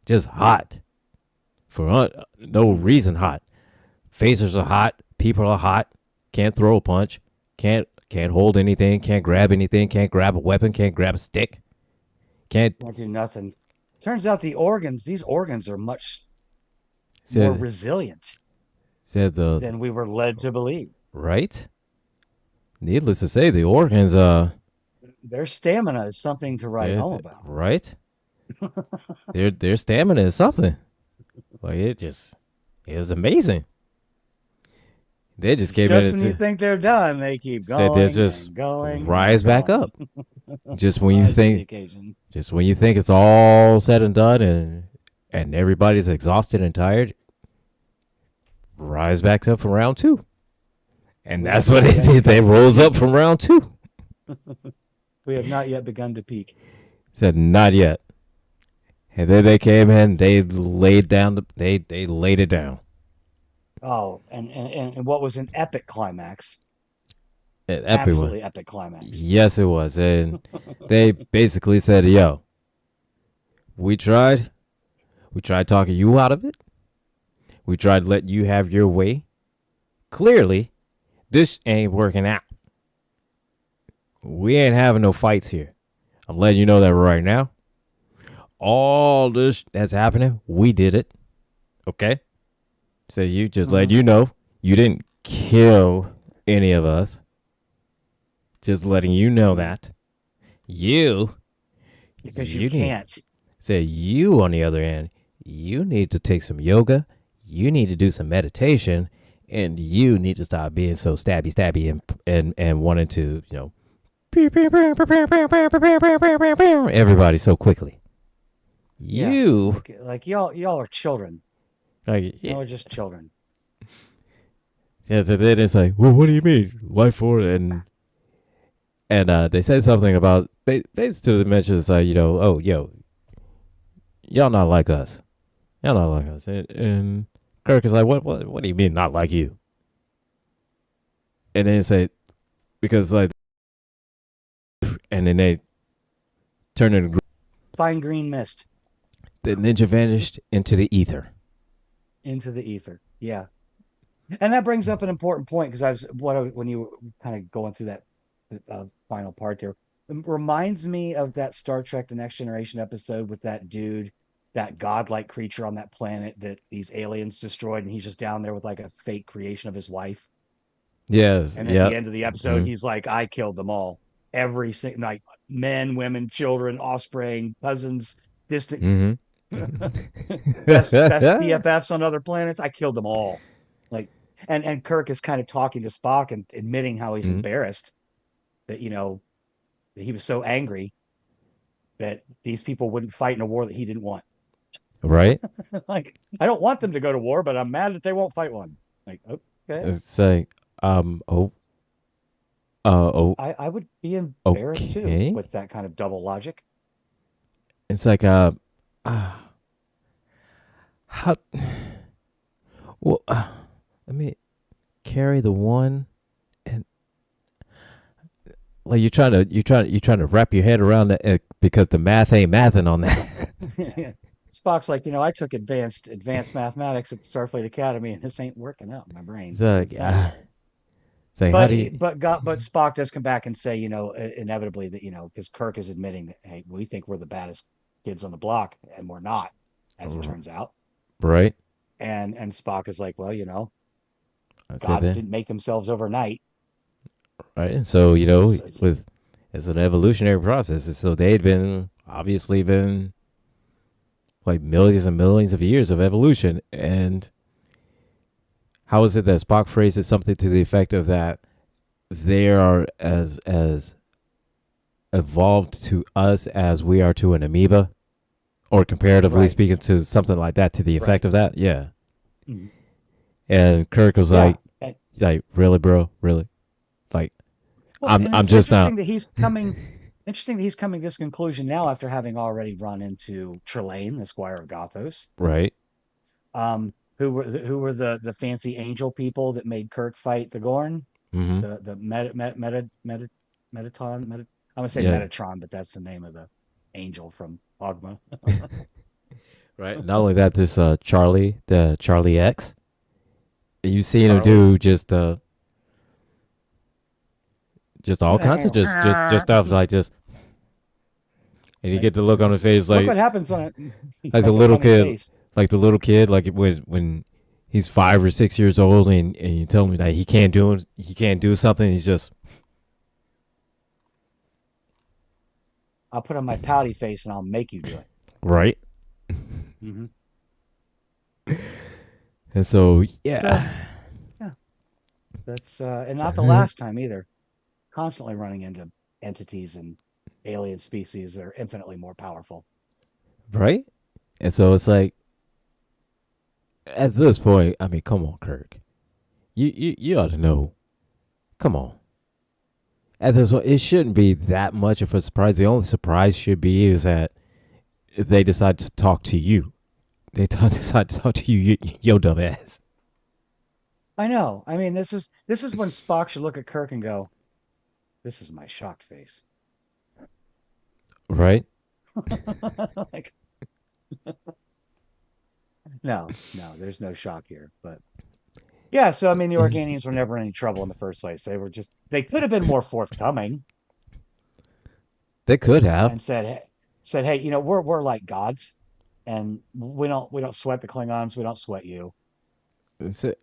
just hot for no reason. Hot phasers are hot, people are hot. Can't throw a punch, can't hold anything, can't grab anything, can't grab a weapon, can't grab a stick, can't. Won't do nothing. Turns out these organs are much more Said resilient said the than we were led to believe. right. Needless to say, the organs Their stamina is something to write home about. right. Their stamina is something. Like it was amazing. They just came in Just and when you think they're done, they keep said they'll going just and going rise and back going. up. Just when you Rise to the think occasion. just when you think it's all said and done and everybody's exhausted and tired, rise back up from round two. And that's what they did. They rose up from round two. We have not yet begun to peak. Said not yet. And then they came in, they laid down they laid it down. Oh, and what was an epic climax? An epic one. Absolutely epic climax. Yes it was. And they basically said, yo, we tried talking you out of it. We tried letting you have your way. Clearly, this ain't working out. We ain't having no fights here. I'm letting you know that right now. All this that's happening, we did it. Okay? So you just let you know you didn't kill any of us. Just letting you know that. You Because you you need can't. say you on the other end, you need to take some yoga, you need to do some meditation, and you need to stop being so stabby and wanting to, everybody so quickly. Yeah. You Like y'all are children. like Y'all are just children. yeah, so then it's like, well, what do you mean life force and they said something about basically mentions like oh yo y'all not like us. Y'all not like us. And Kirk is like, what do you mean not like you? And then say, because like, and then they turn into Fine green mist the ninja vanished into the ether. into the ether. Yeah. And that brings up an important point because when you were kind of going through that final part there, it reminds me of that Star Trek: The Next Generation episode with that dude, that godlike creature on that planet that these aliens destroyed, and he's just down there with like a fake creation of his wife. Yes. And at the Yep. end of the episode, he's like, "I killed them all, every single like men, women, children, offspring, cousins, distant Mm-hmm. best BFFs on other planets. I killed them all." Like And Kirk is kind of talking to Spock and admitting how he's Mhm. embarrassed that that he was so angry that these people wouldn't fight in a war that he didn't want. Right? Like, I don't want them to go to war, but I'm mad that they won't fight one. Like, okay. It's like, oh, oh, I would be embarrassed too okay. with that kind of double logic. It's like, uh how, well, let me carry the one, and like you're trying to wrap your head around that because the math ain't mathing on that. Spock's like, I took advanced mathematics at the Starfleet Academy, and this ain't working out in my brain. It's like, it's like, how do you? But Spock does come back and say, inevitably that because Kirk is admitting that, hey, we think we're the baddest kids on the block, and we're not, as it turns out. Right? And Spock is like, well, I said gods that. didn't make themselves overnight. Right? And so, It's with it's an evolutionary process. And so they'd been obviously been like millions and millions of years of evolution. And how is it that Spock phrases something to the effect of that they are as evolved to us as we are to an amoeba, or comparatively right, speaking, to something like that, to the right. effect of that? Yeah. Mhm. And Kirk was Yeah. like, really, bro, really? Like, Well, and I'm it's just not interesting that he's coming to this conclusion now after having already run into Trelane, the Squire of Gothos, right. who were the fancy angel people that made Kirk fight the Gorn, Mm-hmm. the Metatron, I'm gonna say Yeah. Metatron, but that's the name of the angel from Ogma. Right. Not only that, this the Charlie X, you seen him Charlie. do just all kinds of just stuff like just, and you Like, get the look on his face look what happens when like the like a little funny kid, face. like when he's 5 or 6 years old, and you tell him that he can't do something. He's just I'll put on my pouty face and I'll make you do it. right. Hmm. And so So yeah, yeah, that's and not the last time either. Constantly running into entities and alien species that are infinitely more powerful. right. And so it's like at this point, I mean, come on, Kirk, you ought to know. Come on. At this point, it shouldn't be that much of a surprise. The only surprise should be is that they decide to talk to you. Decide to talk to you, yo dumb ass. I know. I mean, this is when Spock should look at Kirk and go, "This is my shocked face." Right? Like, no, no, there's no shock here. But yeah, so I mean, the Organians were never in any trouble in the first place. They could have been more forthcoming They could have. and said, "Hey, we're like gods, and we don't sweat the Klingons. We don't sweat you."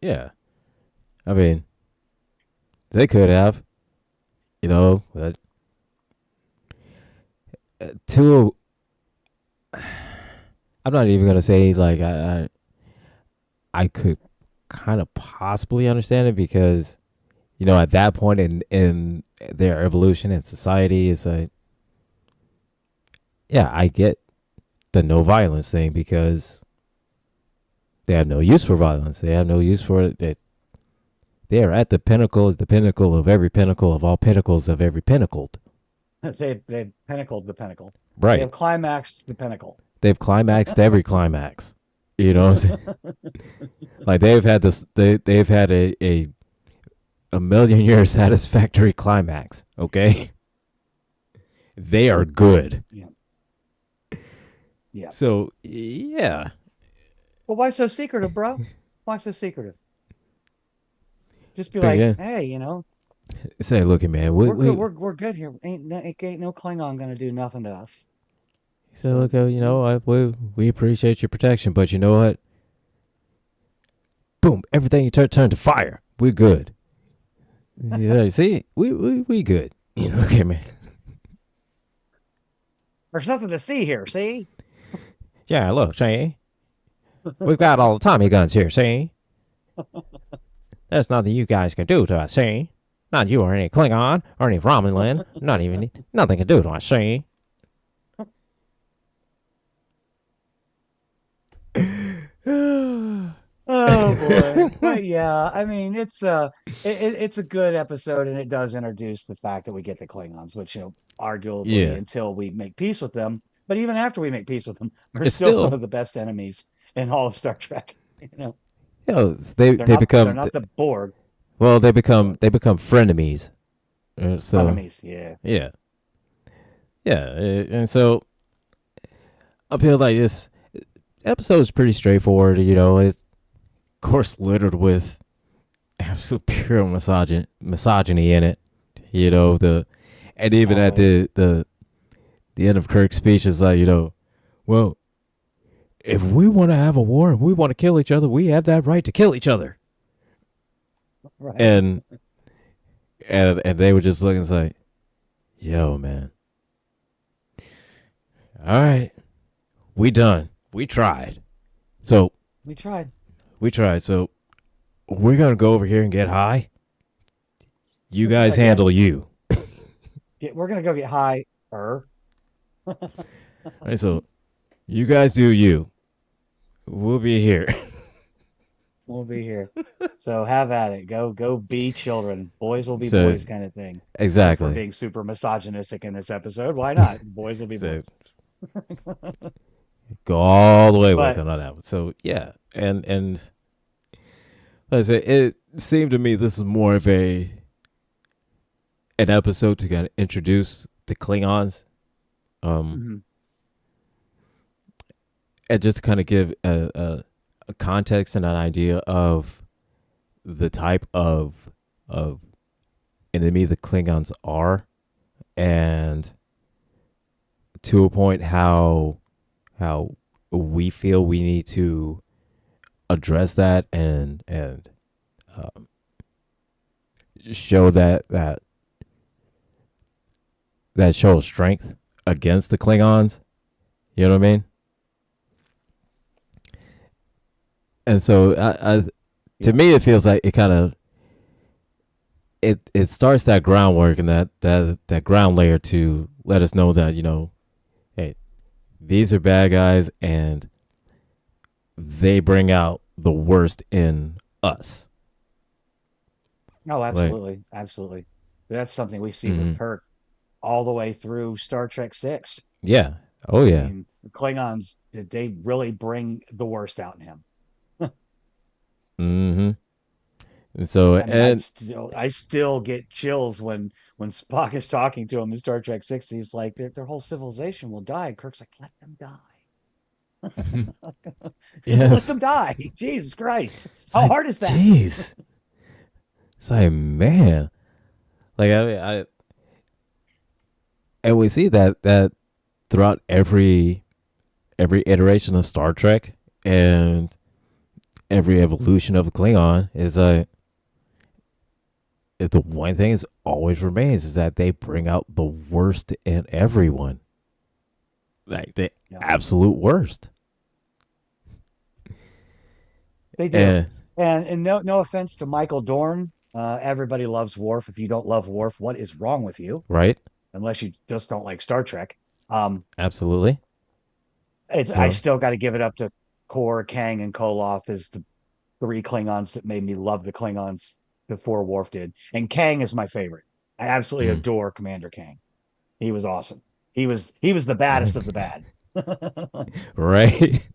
Yeah. I mean, they could have. But two. I'm not even gonna say like I could kind of possibly understand it because at that point in their evolution and society is like, yeah, I get the no violence thing because they have no use for violence. They have no use for it. They are at the pinnacle of every pinnacle of all pinnacles of every pinnacled. They've pinnacled the pinnacle. They Right. have climaxed the pinnacle. They've climaxed every climax. You know what I'm saying? Like they've had this. They've had a million year satisfactory climax. Okay. They are good. Yeah, yeah. So yeah. Well, why so secretive, bro? Why so secretive? Just be But like, yeah. hey, Say, look, man. we're good. We're good here. Ain't no Klingon gonna do nothing to us. Say, So look, we appreciate your protection, but you know what? Boom! Everything you turn to fire. We're good. Yeah, see, we good. Look at me. there's nothing to see here. See? Yeah, look, see, we've got all the Tommy guns here. See, There's nothing you guys can do to us, see? Not you or any Klingon or any Romulan. Not even nothing can do to us, see? Oh boy. But yeah, I mean it's a good episode and it does introduce the fact that we get the Klingons, which arguably Yeah, until we make peace with them, but even after we make peace with them, they're it's still some still of the best enemies in all of Star Trek. You know, they they're become not the Borg, well but they become frenemies. So frenemies. Yeah. yeah, yeah, and so I feel like this episode is pretty straightforward. It's of course littered with absolute pure misogyny in it. The and even at Always. the end of Kirk's speech is like, well, if we want to have a war and we want to kill each other, we have that right to kill each other. Right. And and they were just looking like, yo, man, all right, we done, we tried, so We tried. we tried, so we're gonna go over here and get high. You guys Again, handle you. we're gonna go get high. Right, so you guys do you. We'll be here. We'll be here. So have at it. Go be children. Boys will be So boys kind of thing. Since we're exactly. being super misogynistic in this episode, why not? Boys will be So boys. go all the way with But it on that one. So yeah, and like I said, it seemed to me this is more of an episode to kind of introduce the Klingons, um, mhm, and just to kind of give a context and an idea of the type of enemy the Klingons are, and to a point how we feel we need to address that and um, show that show of strength against the Klingons. You know what I mean? And so, to yeah. me, it feels like it kind of it starts that groundwork and that ground layer to let us know that hey, these are bad guys and they bring out the worst in us. Oh, Like, absolutely. Absolutely. That's something we see with mm, Kirk all the way through Star Trek 6. yeah, oh I yeah, mean, the Klingons, did they really bring the worst out in him? mm-hmm. And so I mean, and I still get chills when Spock is talking to him in Star Trek 6. He's like, their whole civilization will die. And Kirk's like, let them die. Let yes, them die. Jesus Christ. it's How like, hard is that? jeez, it's like, man, like I mean, I and we see that throughout every iteration of Star Trek and every evolution of a Klingon is if the one thing is always remains is that they bring out the worst in everyone, like the Yeah, absolute worst. they do. And And no offense to Michael Dorn. Everybody loves Worf. If you don't love Worf, what is wrong with you? right, Unless you just don't like Star Trek. Um, absolutely, I no, still got to give it up to Kor, Kang, and Koloth as the three Klingons that made me love the Klingons before Worf did. And Kang is my favorite. I absolutely mm, adore Commander Kang. He was awesome. He was the baddest of the bad. right,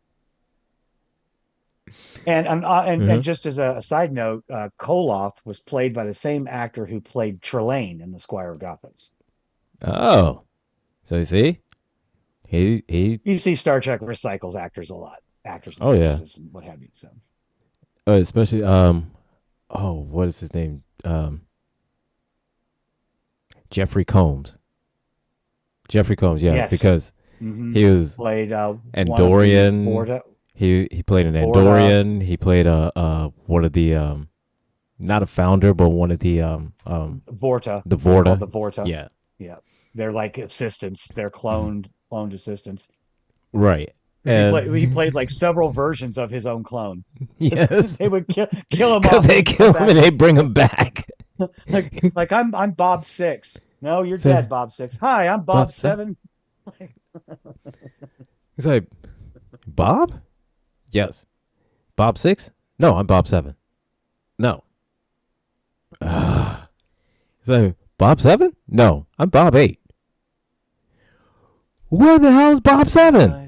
And uh-huh. just as a side note, Koloth was played by the same actor who played Trelane in The Squire of Gothams. Oh, so you see, he, You see, Star Trek recycles actors a lot, actors and oh yeah, actresses and what have you. So especially oh, what is his name? Jeffrey Combs. Jeffrey Combs, yeah, yes, because hmm he was played one of the Andorian. Vorta He played an Vorta Andorian. He played one of the not a founder, but one of Vorta. the They're called Vorta. the Vorta. Yeah, Yeah, they're like assistants. They're mhm, cloned assistants. right. because And he played like several versions of his own clone. yes, They would kill him because off they and come kill him back and they bring him back. like I'm Bob Six. No, you're So, dead, Bob Six. Hi, I'm Bob Bob, Seven. he's like, Bob? Yes. Bob 6? No, I'm Bob 7. No. He's like, Bob 7? No, I'm Bob 8. Where the hell is Bob 7? Uh,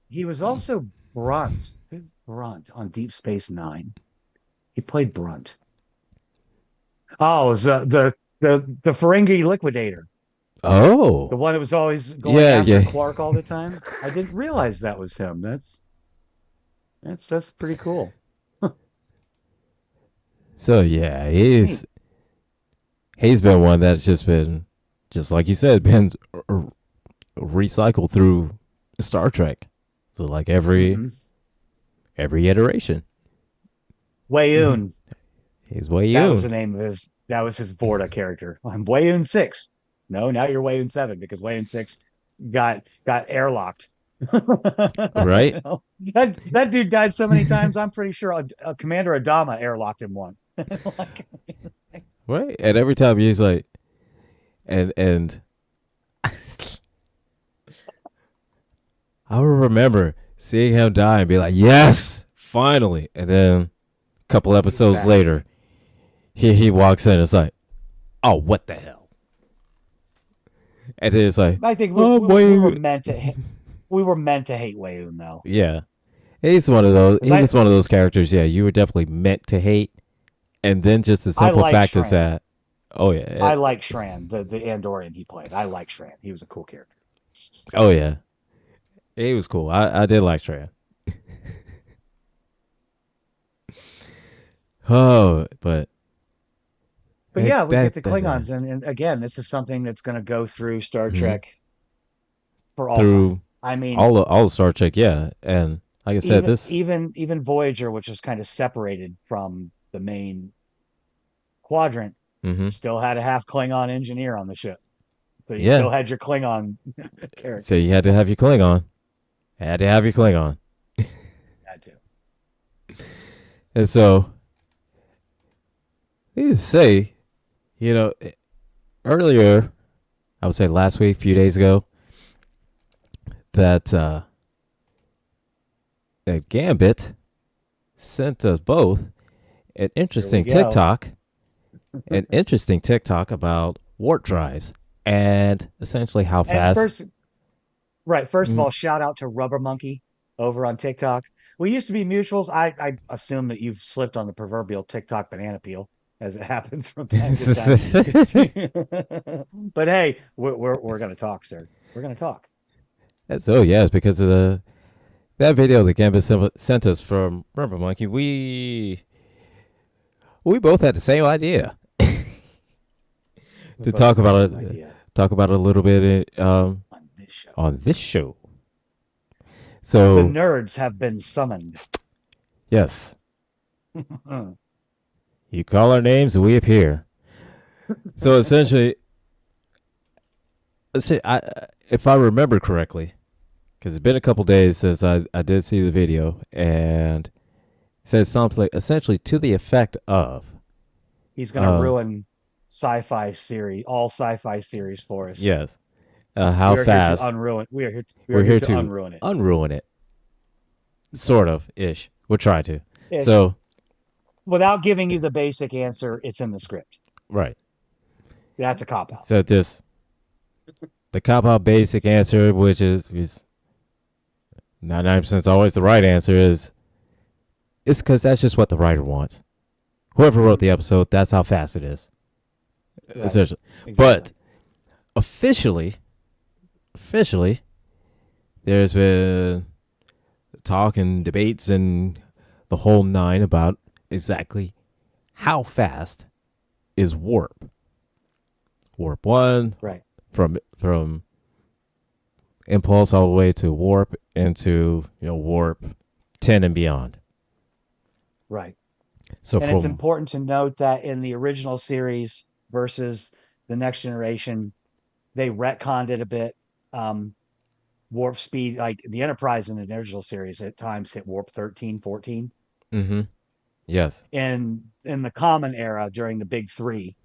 he was also Brunt. Who's Brunt on Deep Space Nine? He played Brunt. Oh, it was the Ferengi Liquidator, the Oh. one that was always going Yeah, after yeah. Quark all the time. I didn't realize that was him. That's pretty cool. So, yeah, Neat. he's been one that's just been, just like you said, been recycled through Star Trek. So, like Hmm. every iteration. Wayoon. He's way That was you. the name of his. That was his Vorta character. I'm Wayoon Six. No, now you're Wayoon Seven because Wayoon Six got airlocked. Right? You know, that dude died so many times. I'm pretty sure Commander Adama airlocked him one. Like, Right? And every time he's like, and I will remember seeing him die and be like, yes, finally. And then a couple he's episodes back. later, he walks in and it's like, oh, what the hell? And then it's like, I think oh, we were boy. meant to we were meant to hate Wayoon though. Yeah. He's one of those. Because He was one of those characters. Yeah, you were definitely meant to hate, and then just the I simple like fact is Shran. that, oh yeah, I like Shran, the Andorian he played. I like Shran. He was a cool character. oh yeah, he was cool. I did like Shreya. Oh, but But yeah, we get that the that Klingons, and again, this is something that's going to go through Star mhm. Trek for all time. Through I mean, all the Star Trek, yeah, and like I said, this even Voyager, which was kind of separated from the main quadrant, hmm still had a half Klingon engineer on the ship. So you yeah. still had your Klingon So character. you had to have your Klingon, had to have your Klingon, Had to. and so needless to say, you know, earlier, I would say last week, a few days ago, that that Gambit sent us both an Here we interesting go. TikTok, about warp drives and essentially how And fast. first of Mm, all, shout out to Rubber Monkey over on TikTok. We used to be mutuals. I assume that you've slipped on the proverbial TikTok banana peel, as it happens from time to time. But hey, we're gonna talk, sir. We're gonna talk. so yeah, it's because of the that video that Gambit sent us from Rubber Monkey. We both had the same idea We to both talk had the about same it. idea Talk about it a little bit on this show. on this show. The So nerds have been summoned. yes, you call our names and we appear. So essentially, if I remember correctly, because it's been a couple days since I did see the video, and it says something essentially to the effect of, He's gonna uh, ruin all sci-fi series for us. yes, how We are here to fast unruin. We are we're here here to to unruin it. unruin it, sort of ish. We'll try to. Ish. So Without giving you the basic answer, it's in the script. right. That's a cop out. So this the cop out basic answer, which is 99% always the right answer, is it's because that's just what the writer wants. Whoever wrote the episode, that's how fast it is, Right. essentially. Exactly. But officially, there's been talk and debates and the whole nine about exactly how fast is warp. Warp one Right. from impulse all the way to warp into warp 10 and beyond. Right. So And it's from important to note that in the original series versus the next generation, they retconned it a bit. Um, warp speed, like the Enterprise in the original series at times hit warp 13, 14. Mm-hmm. Yes. In the common era during the big three,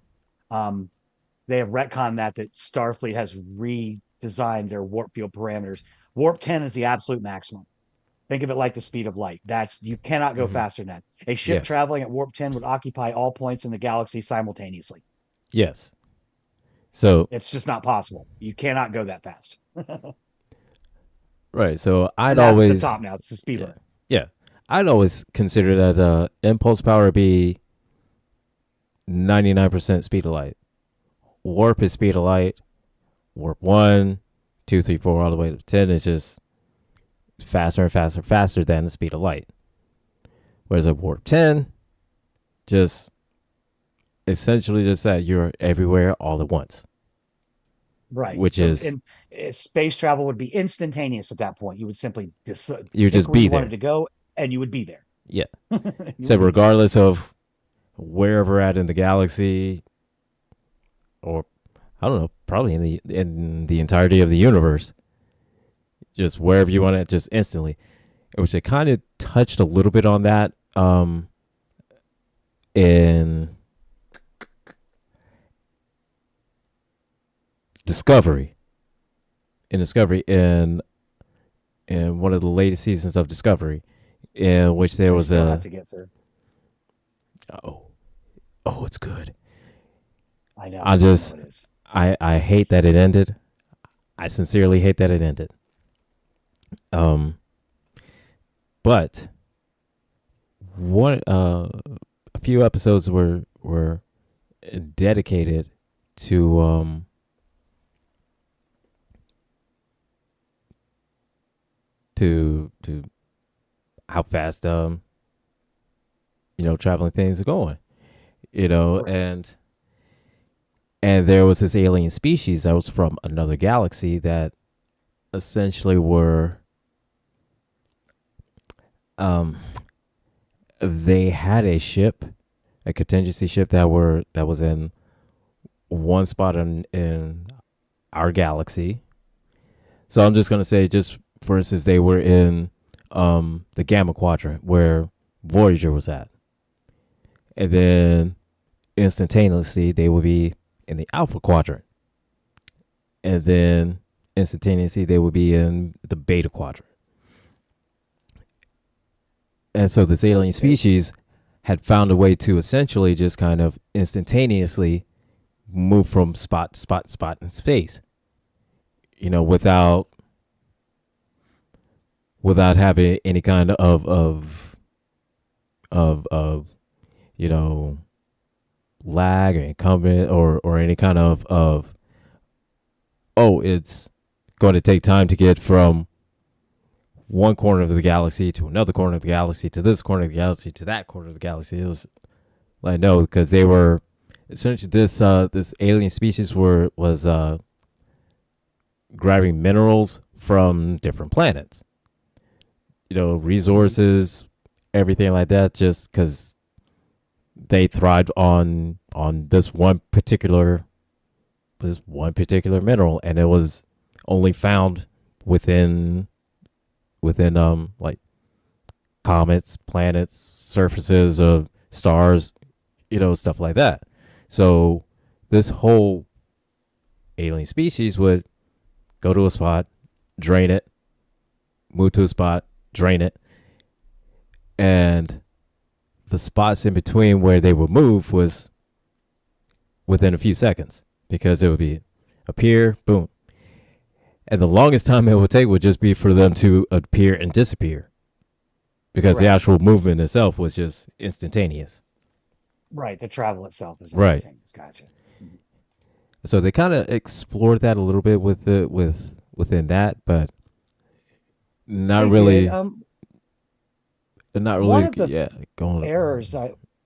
um, they have retconned that Starfleet has redesigned their warp field parameters. Warp 10 is the absolute maximum. Think of it like the speed of light. That's you cannot go Mm-hmm. faster than that. A ship Yes. traveling at warp 10 would occupy all points in the galaxy simultaneously. Yes. So It's just not possible. You cannot go that fast. right. So I'd And that's the always top now. It's the speed yeah limit. yeah I'd always consider that impulse power be 99% speed of light. Warp is speed of light. Warp 1, 2, 3, 4, all the way to 10 is just faster and faster, faster than the speed of light. Whereas at warp 10, just essentially just that you're everywhere all at once, Right. which So is space travel would be instantaneous at that point. You would simply you pick just where be you wanted there. to go and you would be there. Yeah. You So would be there. regardless of wherever at in the galaxy, or I don't know, probably in the entirety of the universe, just wherever you want it, just instantly. Which they kind of touched a little bit on that in Discovery. In Discovery, in one of the latest seasons of Discovery, in which there Which I was still have a to get through. oh oh it's good. I know. I I know just it is. I hate that it ended. I sincerely hate that it ended. Um, but one a few episodes were dedicated to to how fast traveling things are going, Correct. and there was this alien species that was from another galaxy that essentially were um they had a ship, a contingency ship that was in one spot in our galaxy. So I'm just gonna say, just for instance, they were in the Gamma Quadrant where Voyager was at, and then instantaneously they would be in the Alpha Quadrant, and then instantaneously they would be in the Beta Quadrant. And so this alien species had found a way to essentially just kind of instantaneously move from spot to spot to spot in space, without having any kind of you know lag or incumbent or any kind of oh, it's going to take time to get from one corner of the galaxy to another corner of the galaxy to this corner of the galaxy to that corner of the galaxy. It was like, no, because they were essentially this alien species was grabbing minerals from different planets, Mhm. resources, everything like that, just because they thrived on this one particular mineral, and it was only found within like comets, planets, surfaces of stars, stuff like that. So this whole alien species would go to a spot, drain it, move to a spot, drain it, and the spots in between where they would move was within a few seconds, because it would be appear, boom. And the longest time it would take would just be for them to appear and disappear, because the Correct. actual movement itself was just instantaneous. Right. The travel itself is Right. instantaneous. Gotcha. Mhm. So they kind of explored that a little bit within that, but not They did. really, not One really. of the Yeah, going. errors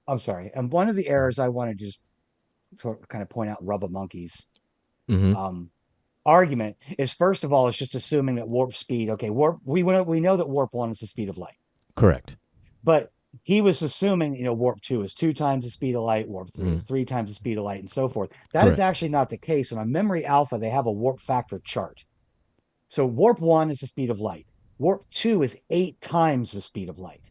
I'm sorry, and one of the errors I wanted to just sort of kind of point out, rub a monkey's Mm-hmm. um argument is, first of all, it's just assuming that warp speed, okay, we know that warp one is the speed of light, Correct. but he was assuming, warp two is two times the speed of light, warp three Mm-hmm. is three times the speed of light, and so forth. That is Correct. actually not the case. And on Memory Alpha, they have a warp factor chart. So warp 1 is the speed of light. Warp 2 is 8 times the speed of light.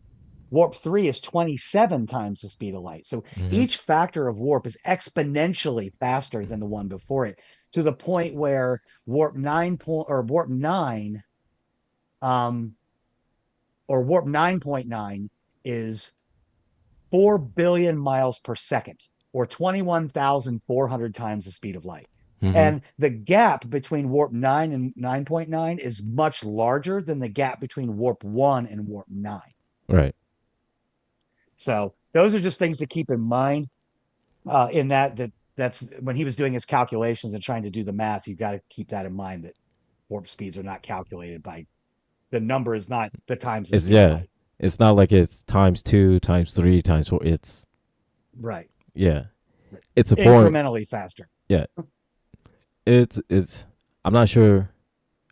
Warp 3 is 27 times the speed of light. So Mm-hmm. each factor of warp is exponentially faster than the one before it, to the point where warp 9 um or warp 9.9 is 4 billion miles per second, or 21,400 times the speed of light. Mm-hmm. And the gap between warp 9 and 9.9 is much larger than the gap between warp 1 and warp 9. Right. So those are just things to keep in mind. In that's when he was doing his calculations and trying to do the math, you've got to keep that in mind, that warp speeds are not calculated by, the number is not the times the It's speed of yeah. light. It's not like it's times 2, times 3, times 4. It's Right. yeah. It's a form. Incrementally faster. Yeah. It's. I'm not sure.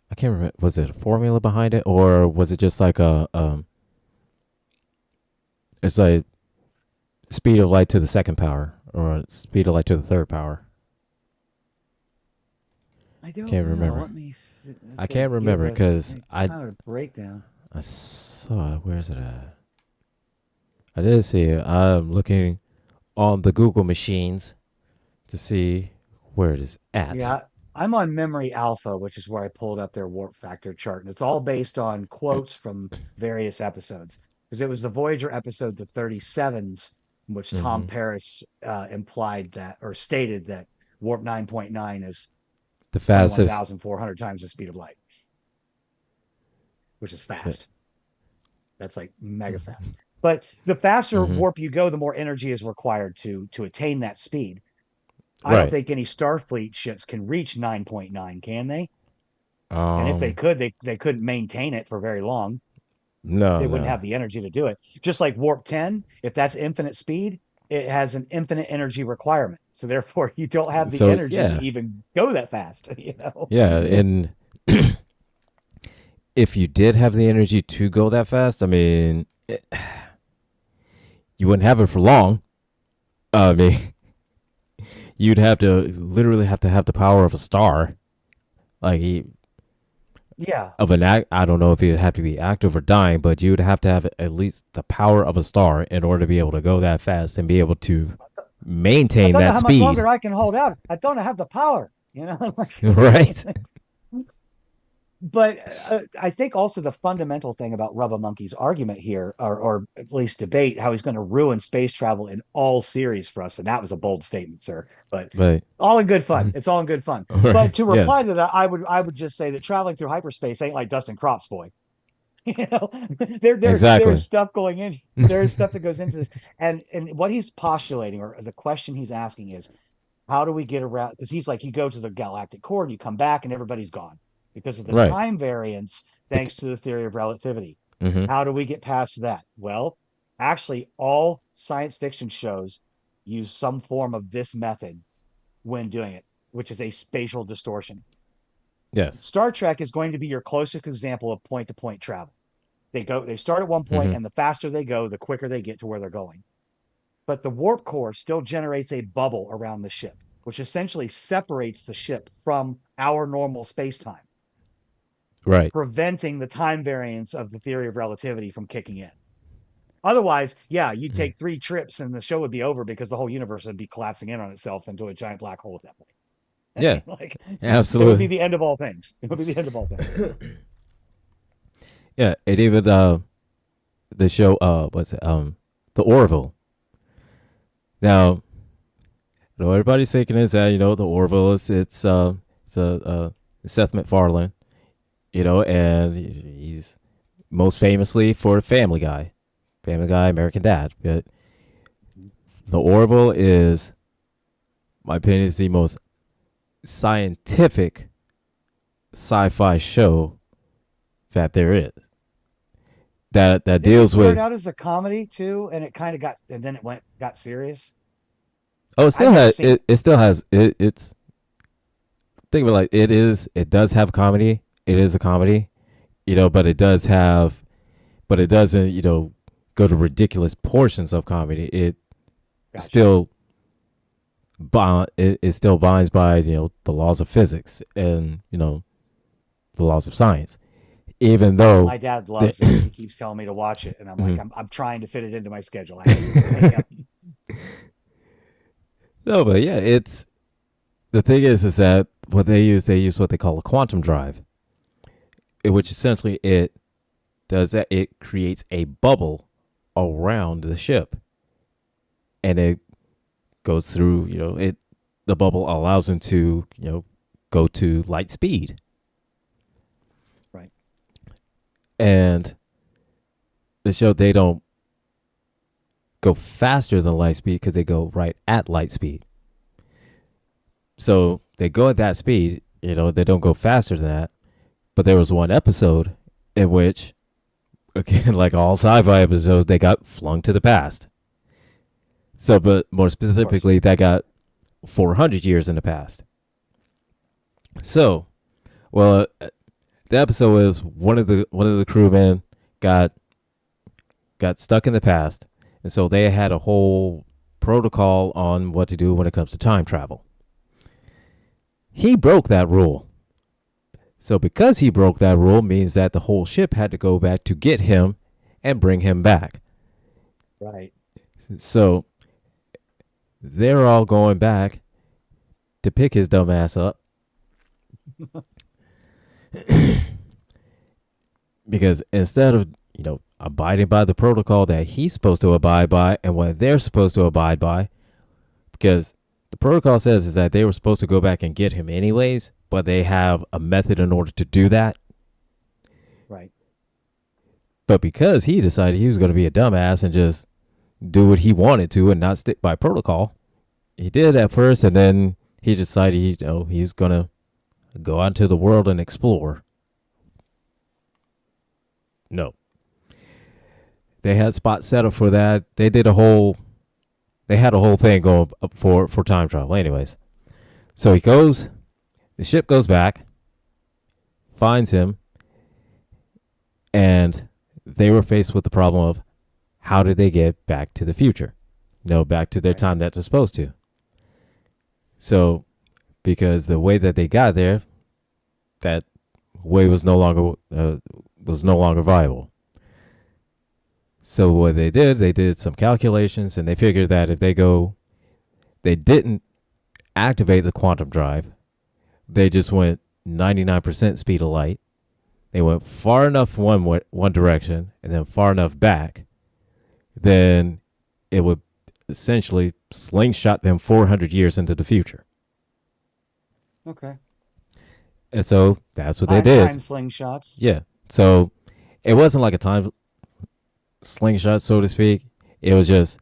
I can't remember. Was it a formula behind it, or was it just like a? It's like speed of light to the second power, or speed of light to the third power. I don't Can't know. remember. Let me see. I can't remember because I kind of breakdown. I saw it. Where's it at? I did see it. I'm looking on the Google machines to see where it is at. Yeah, I'm on Memory Alpha, which is where I pulled up their warp factor chart, and it's all based on quotes from various episodes. Because it was the Voyager episode, the 37s, in which Mm-hmm. Tom Paris implied that, or stated that warp 9.9 is The fastest. 21,400 times the speed of light, which is Yeah. fast. That's like mega fast. But the faster Mm-hmm. warp you go, the more energy is required to attain that speed. I don't Right. think any Starfleet ships can reach 9.9, can they? And if they Um. could, they couldn't maintain it for very long. No. They wouldn't No. have the energy to do it. Just like warp 10, if that's infinite speed, it has an infinite energy requirement. So therefore, you don't have the So energy to yeah. even go that fast, you know? Yeah. And if you did have the energy to go that fast, I mean, you wouldn't have it for long. I mean, you'd have to literally have the power of a star, like Yeah. of an act. I don't know if you'd have to be active or dying, but you'd have to have at least the power of a star in order to be able to go that fast and be able to I maintain don't know that how much speed. longer I can hold out. I don't have the power, you know? Right. But I think also the fundamental thing about Rubba Monkey's argument here, or at least debate, how he's going to ruin space travel in all series for us, and that was a bold statement, sir. But But all in good fun. It's all in good fun. But right. to reply Yes. to that, I would just say that traveling through hyperspace ain't like Dustin Crops, boy. You know, there's Exactly. stuff going in. There's stuff that goes into this, and what he's postulating, or the question he's asking, is how do we get around? Because he's like, you go to the galactic core and you come back and everybody's gone because of the Right. time variance, thanks to the theory of relativity. Mm-hmm. How do we get past that? Well, actually, all science fiction shows use some form of this method when doing it, which is a spatial distortion. Yes. Star Trek is going to be your closest example of point to point travel. They start at one point, Mm-hmm. and the faster they go, the quicker they get to where they're going. But the warp core still generates a bubble around the ship, which essentially separates the ship from our normal space time, Right. preventing the time variance of the theory of relativity from kicking in. Otherwise, yeah, you'd Mm. take 3 trips and the show would be over, because the whole universe would be collapsing in on itself into a giant black hole at that Yeah. point. Like, it would be Absolutely. the end of all things. It would be the end of all things. Yeah. It even the show what's it the Orville. Now, what everybody's thinking is that the Orville is it's Seth MacFarlane, and he's most famously for Family Guy, American Dad. But the Orville is, my opinion, is the most scientific sci-fi show that there is. That Didn't it deals start with. out as a comedy too, and it kind of and then it got serious? Oh, it I've still never has seen it. it still has it's think of it like it does have comedy. It is a comedy, but it does have, but it doesn't, go to ridiculous portions of comedy. It Gotcha. still it still binds by, the laws of physics, and the laws of science. Even though, My dad loves it. the, He keeps telling me to watch it, and I'm like, I'm trying to fit it into my schedule. I have to wake up. no, but yeah, it's the thing is that what they use what they call a quantum drive, which essentially it does that. It creates a bubble around the ship, and it goes through. It the bubble allows him to go to light speed, Right. and the show they don't go faster than light speed because they go right at light speed. So they go at that speed. They don't go faster than that. But there was one episode in which, again, like all sci-fi episodes, they got flung to the past. So, but more Of course. specifically, that got 400 years in the past. So, well, the episode was one of the crewmen got got stuck in the past, and so they had a whole protocol on what to do when it comes to time travel. He broke that rule. So because he broke that rule means that the whole ship had to go back to get him and bring him back. Right. So they're all going back to pick his dumb ass up because instead of, abiding by the protocol that he's supposed to abide by and what they're supposed to abide by, because the protocol says is that they were supposed to go back and get him anyways, but they have a method in order to do that. Right. But because he decided he was going to be a dumbass and just do what he wanted to and not stick by protocol, he did at first, and then he decided, he's going to go out into the world and explore. No. They had spots set up for that. They had a whole thing going up for time travel. Anyways, so the ship goes back, finds him, and they were faced with the problem of how did they get back to the future? Back to their Right. time that they're supposed to. So, because the way that they got there, that way was no longer viable. So what they did some calculations, and they figured that if they didn't activate the quantum drive. They just went 99% speed of light. They went far enough one direction and then far enough back. Then it would essentially slingshot them 400 years into the future. Okay. And so that's what they Time did. slingshots. Yeah. So it wasn't like a time slingshot, so to speak. It was just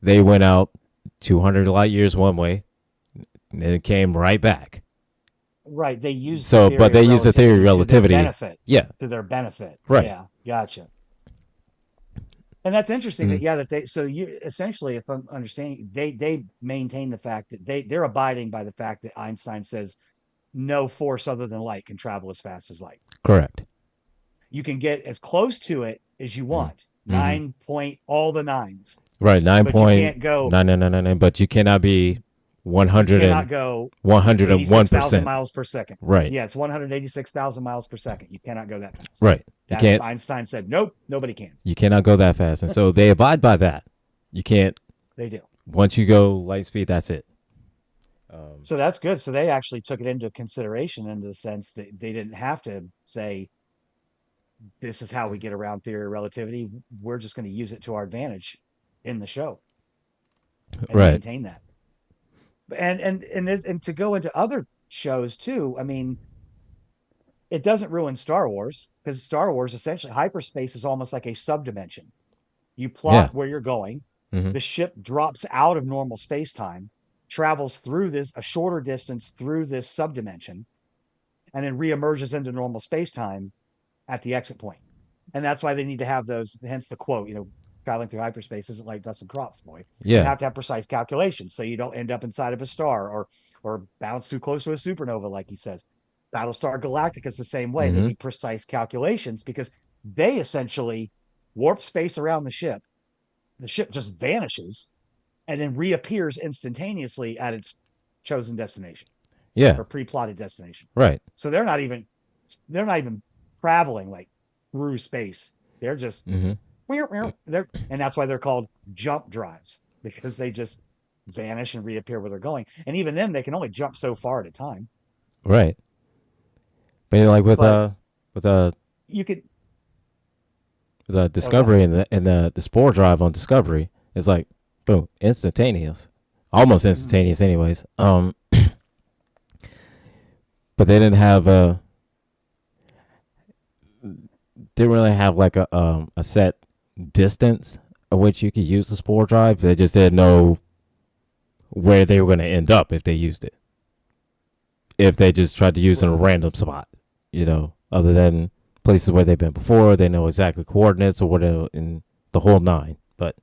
they went out 200 light years one way and then came right back. Right. They used the So, but theory they of used the theory of relativity relativity. Yeah. to their benefit. Right. Yeah. Gotcha. And that's interesting that Mhm. yeah that they so you essentially if I'm understanding they maintain the fact that they're abiding by the fact that Einstein says no force other than light can travel as fast as light. Correct. You can get as close to it as you Mm. want, Mm-hmm. 9 point all the nines, Right. Nine but you point can't go nine nine nine nine. nine, But you cannot be one you hundred cannot and go one hundred and one 86,000 percent. miles per second. Right. Yeah, it's 186,000 miles per second. You cannot go that fast. Right. You That's can't. Einstein said, nope, nobody can. You cannot go that fast, and so they abide by that. You can't. They do. Once you go light speed, that's it. So that's good. So they actually took it into consideration in the sense that they didn't have to say, this is how we get around theory of relativity. We're just going to use it to our advantage in the show and Right. maintain that. And to go into other shows too. I mean, it doesn't ruin Star Wars because Star Wars essentially hyperspace is almost like a subdimension. You Yeah. plot where you're going, Mm-hmm. the ship drops out of normal space time, travels through this a shorter distance through this subdimension, and then reemerges into normal space time at the exit point. And that's why they need to have those, hence the quote, traveling through hyperspace isn't like dust and crops, boy. You Yeah. have to have precise calculations so you don't end up inside of a star or bounce too close to a supernova, like he says. Battlestar Galactica is the same way. They Mm-hmm. need precise calculations because they essentially warp space around the ship. The ship just vanishes and then reappears instantaneously at its chosen destination Yeah. or pre-plotted destination. Right. So they're not even they're not even traveling like through space. They're just Mm-hmm. they're and that's why they're called jump drives because they just vanish and reappear where they're going. And even then, they can only jump so far at a time. Right. But like But with uh you could. the Oh, go ahead. Discovery and the Spore Drive on Discovery, it's like boom, instantaneous, almost Mhm. instantaneous, anyways. But they didn't really have like a set distance at which you could use the Spore Drive. They just didn't know where they were going to end up if they used it. If they just tried to use it in a random spot, other than places where they've been before, they know exactly coordinates or whatever in the whole nine. But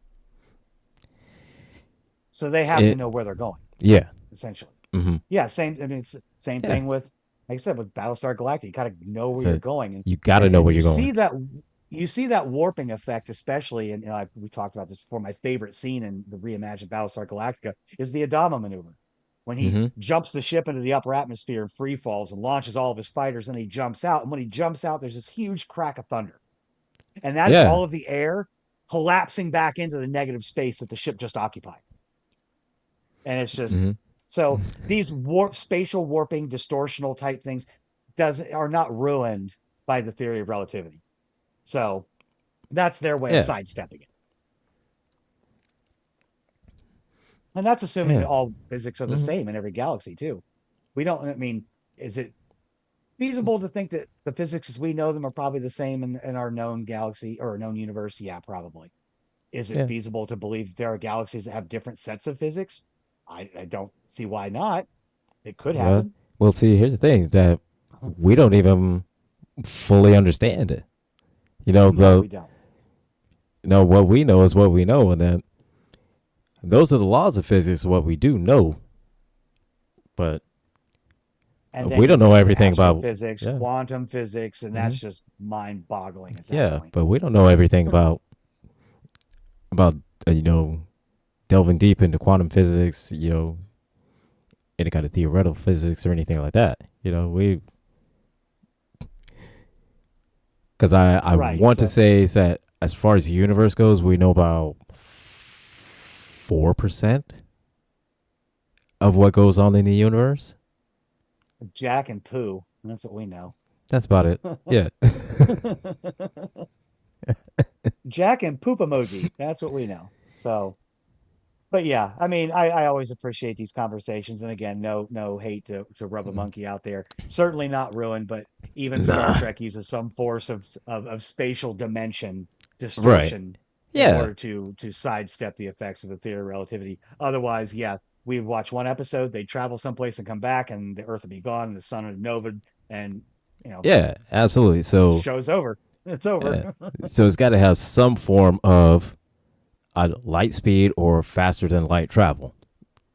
So they have to it, know where they're going, yeah, essentially. mm-hmm. Yeah, same. I mean, it's the same Yeah. thing with, like I said, with Battlestar Galactica. You gotta know where you're So going, you got to and know and where you you're going. see that warping effect, especially. And we talked about this before. My favorite scene in the reimagined Battlestar Galactica is the Adama maneuver, when he Mm-hmm. jumps the ship into the upper atmosphere and free falls and launches all of his fighters, and he jumps out. And when he jumps out, there's this huge crack of thunder, and that is Yeah. all of the air collapsing back into the negative space that the ship just occupied. And it's just Mm-hmm. so these spatial warping distortional type things doesn't are not ruined by the theory of relativity. So that's their way of Yeah. sidestepping it. And that's assuming Yeah. that all physics are the Mm-hmm. same in every galaxy too. We don't, I mean, is it feasible to think that the physics as we know them are probably the same in our known galaxy or known universe? Yeah, probably. Is it Yeah. feasible to believe there are galaxies that have different sets of physics? I don't see why not. It could Well, happen. well. See, here's the thing that we don't even fully understand it. You know No, the we don't. what we know is what we know, and then those are the laws of physics. What we do know, but And then we you don't know get into everything about. astrophysics, Yeah. quantum physics, and Mm-hmm. that's just mind-boggling at that Yeah, point. but we don't know everything about delving deep into quantum physics. Any kind of theoretical physics or anything like that. We because I Right. want to say that as far as the universe goes, we know about 4% of what goes on in the universe. Jack and Pooh, that's what we know. That's about it. Yeah. Jack and poop emoji, that's what we know. So, but yeah, I mean, I always appreciate these conversations. And again, no hate to rub a monkey out there. Certainly not ruined, but even Star Nah. Trek uses some force of spatial dimension Right. distortion in Yeah. order to sidestep the effects of the theory of relativity. Otherwise, yeah, we watch one episode, they travel someplace and come back, and the Earth would be gone, and the sun would nova, and you know, Yeah. Absolutely. So show's over. It's over. yeah. So it's got to have some form of light speed or faster than light travel.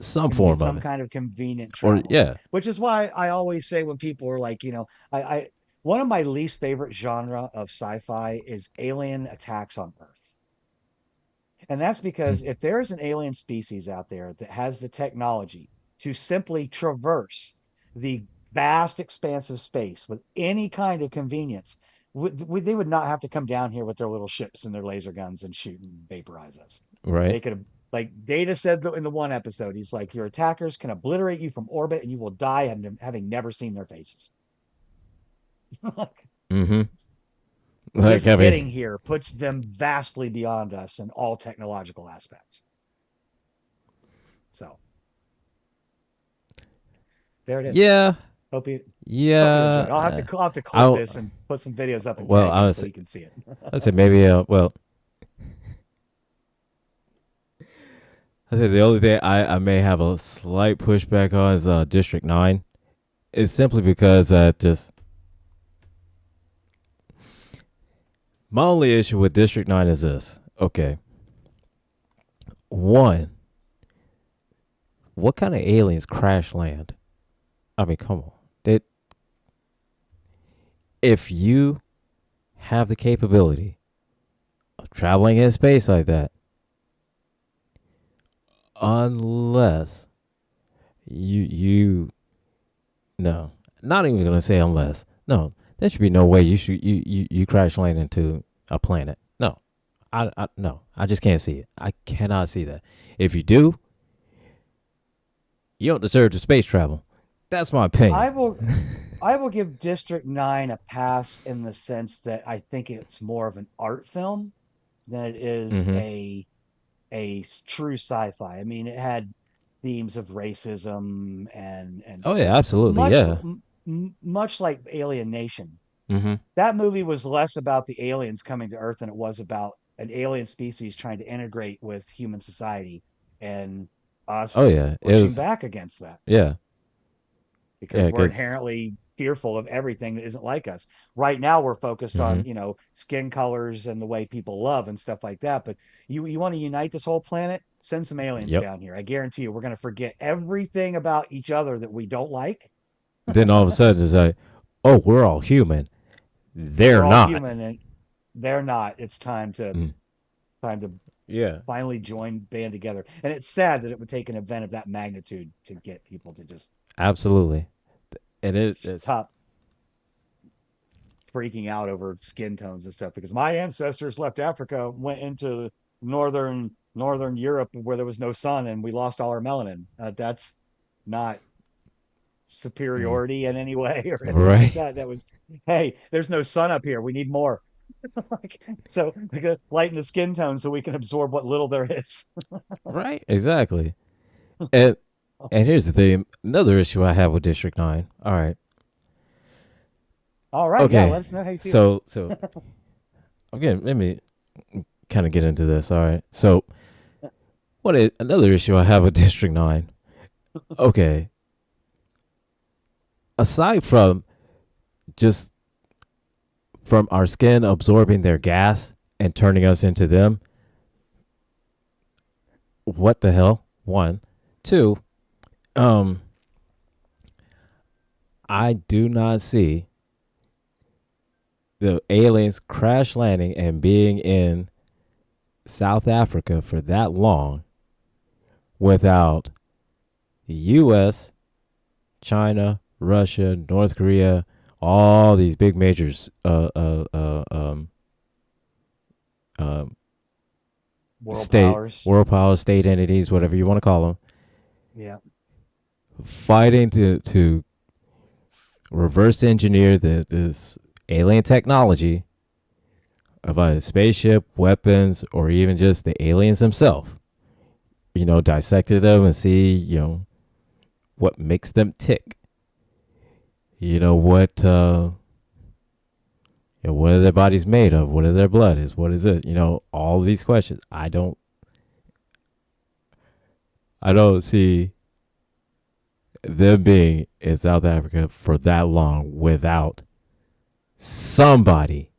Some form of Some it. kind of convenient Or travel, yeah. which is why I always say when people are like, I one of my least favorite genre of sci-fi is alien attacks on Earth. And that's because if there is an alien species out there that has the technology to simply traverse the vast expanse of space with any kind of convenience, they would not have to come down here with their little ships and their laser guns and shoot and vaporize us. Right. They could have, like Data said in the one episode, he's like, your attackers can obliterate you from orbit and you will die having never seen their faces. Mm-hmm. Like Just I getting mean, here puts them vastly beyond us in all technological aspects. So there it is. yeah. Hope you hope you enjoyed. Yeah. I'll have to clip I this and put some videos up and well, tag I you was so you can see it. I said maybe I said the only thing I may have a slight pushback on is District 9. It's simply because just my only issue with District 9 is this. Okay. One, what kind of aliens crash land? I mean, come on. If you have the capability of traveling in space like that, unless you no, not even gonna say unless. No, there should be no way you crash land into a planet. No, no, I just can't see it. I cannot see that. If you do, you don't deserve to space travel. That's my opinion. I will I will give District 9 a pass in the sense that I think it's more of an art film than it is Mm-hmm. true sci-fi. I mean, it had themes of racism and Oh so yeah, absolutely. much Yeah. much like Alien Nation. Mm-hmm. That movie was less about the aliens coming to Earth than it was about an alien species trying to integrate with human society and us Oh yeah, it pushing was. back against that Yeah, yeah, because we're because inherently fearful of everything that isn't like us. Right now we're focused mm-hmm. on, skin colors and the way people love and stuff like that. But you want to unite this whole planet, send some aliens Yep. down here. I guarantee you we're going to forget everything about each other that we don't like. Then all of a sudden it's like, oh, we're all human. They're We're all not. human and they're not. It's Mm. time to Yeah, finally join band together. And it's sad that it would take an event of that magnitude to get people to just absolutely. And it's stop freaking out over skin tones and stuff because my ancestors left Africa, went into northern Europe where there was no sun and we lost all our melanin. That's not mm, superiority in any way or anything like right, that. That was, hey, there's no sun up here. We need more. Like, so we gotta lighten the skin tone so we can absorb what little there is. right, exactly. And and here's the thing. Another issue I have with District 9. All right. All right, yeah, Okay. let us know how you feel. So again, let me kind of get into this. All right. So what is another issue I have with District 9? Okay. Aside from just from our skin absorbing their gas and turning us into them, what the hell? One. Two, um I do not see the aliens crash landing and being in South Africa for that long without the US, China, Russia, North Korea, all these big majors, um, World state, powers. world power, state entities, whatever you want to call them, Yeah. fighting to reverse engineer this alien technology of either spaceship, weapons, or even just the aliens themselves. Dissected them and see, what makes them tick. What are their bodies made of? What are their blood is? What is it? All these questions. I don't see them being in South Africa for that long without somebody,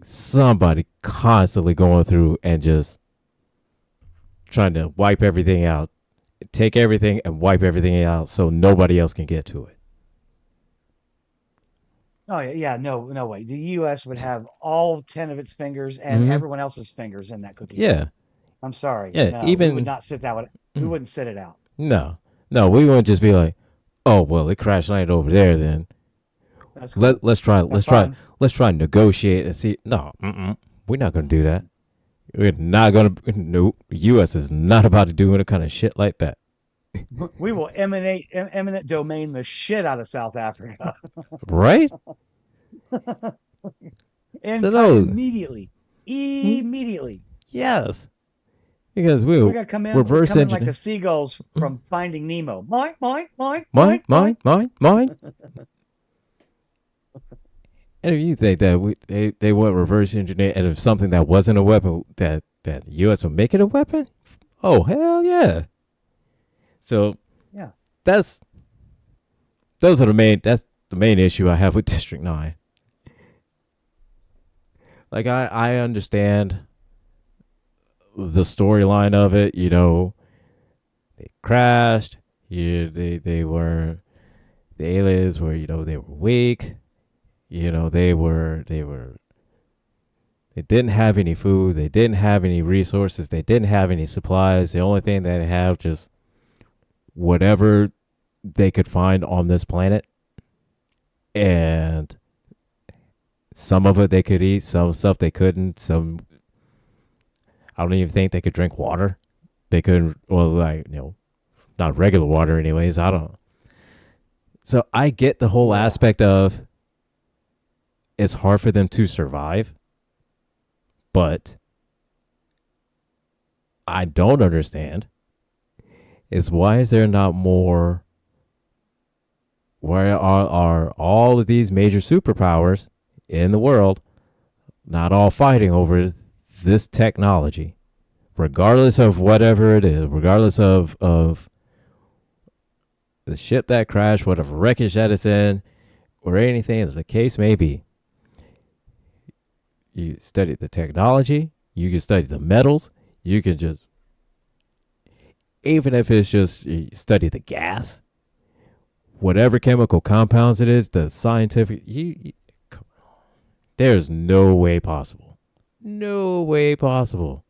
somebody constantly going through and just trying to wipe everything out, take everything and wipe everything out so nobody else can get to it. Oh yeah, yeah, no, no way. The US would have all 10 of its fingers and Mm-hmm. everyone else's fingers in that cookie jar. Yeah, I'm sorry. yeah. No, we would Even not sit that one. We wouldn't sit it out. no, no, we wouldn't just be like, oh well, it crash landed over there. Then That's let cool. let's try Have let's try fun. let's try and negotiate and see. No, we're not gonna do that. We're not gonna. Nope. U.S. is not about to do any kind of shit like that. We will eminent domain the shit out of South Africa Right? in So time no. immediately. Hmm? Immediately. Yes, because We we'll got to reverse come in like the engineer. seagulls from Finding Nemo. Mine, mine, mine, Mine, mine, mine. mine, mine, mine. And if you think that they want reverse engineer and if something that wasn't a weapon that the U.S. would make it a weapon, oh hell yeah! So Yeah. that's those are the main that's the main issue I have with District 9. Like I understand the storyline of it. They crashed. They were the aliens were they were weak. They didn't have any food. They didn't have any resources. They didn't have any supplies. The only thing they have just whatever they could find on this planet. And Some of it they could eat, some stuff they couldn't. Some I don't even think they could drink water. They couldn't, well, like, not regular water, anyways. I don't. So I get the whole Yeah. aspect of it's hard for them to survive, but I don't understand is why is there not more? Where are all of these major superpowers in the world not all fighting over this technology, regardless of whatever it is, regardless of the ship that crashed, whatever wreckage that it's in, or anything as the case may be. You study the technology, you can study the metals, you can just, even if it's just you study the gas, whatever chemical compounds it is, the scientific, there's no way possible, no way possible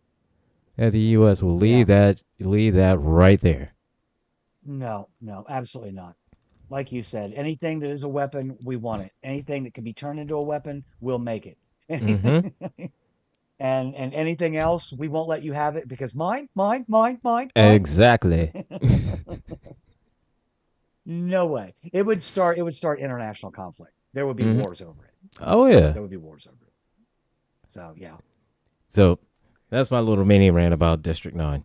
that the U.S. will Yeah. leave that right there. No, no, absolutely not. Like you said, anything that is a weapon, we want it. Anything that can be turned into a weapon, we'll make it. Mm-hmm. And anything else, we won't let you have it because mine, mine, mine, mine, mine. Exactly. No way. It would start international conflict. There would be Mm-hmm. wars over it. Oh yeah. There would be wars over it. So yeah, So that's my little mini rant about District 9.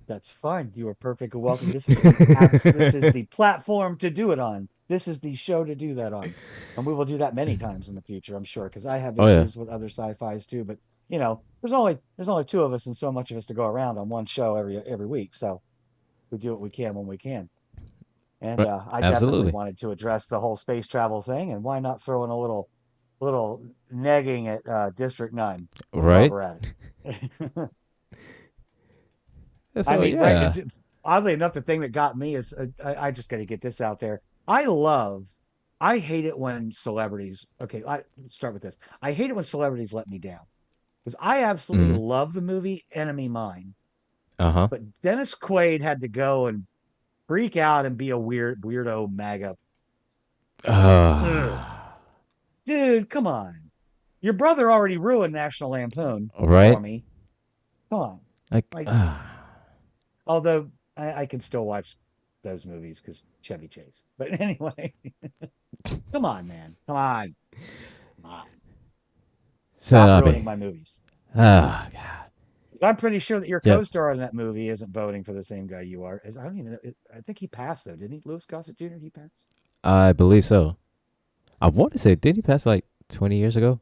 that's fine. You are perfectly welcome. This is the platform to do it on. This is the show to do that on. And we will do that many times in the future, I'm sure, because I have Oh yeah. issues with other sci-fis too. But there's only two of us and so much of us to go around on one show every week. So we do what we can when we can. And Right. I definitely Absolutely. wanted to address the whole space travel thing, and why not throw in a little negging at District 9 while Right. we're at it. I So mean, right. yeah. Oddly enough, the thing that got me is I just got to get this out there. I hate it when celebrities. Okay, let's start with this. I hate it when celebrities let me down because I absolutely Mm. love the movie Enemy Mine, Uh-huh. but Dennis Quaid had to go and freak out and be a weirdo MAGA. Ugh. Uh, Dude, come on. Your brother already ruined National Lampoon for right? me. Come on. Like Like, although I can still watch those movies because Chevy Chase. But anyway, come on, man. Come on. Come on. Stop ruining Sabi. my movies. God. I'm pretty sure that your Yep. co-star in that movie isn't voting for the same guy you are. I don't even know. I think he passed though, didn't he? Louis Gossett Jr. He passed I believe so. I want to say, did he pass like 20 years ago?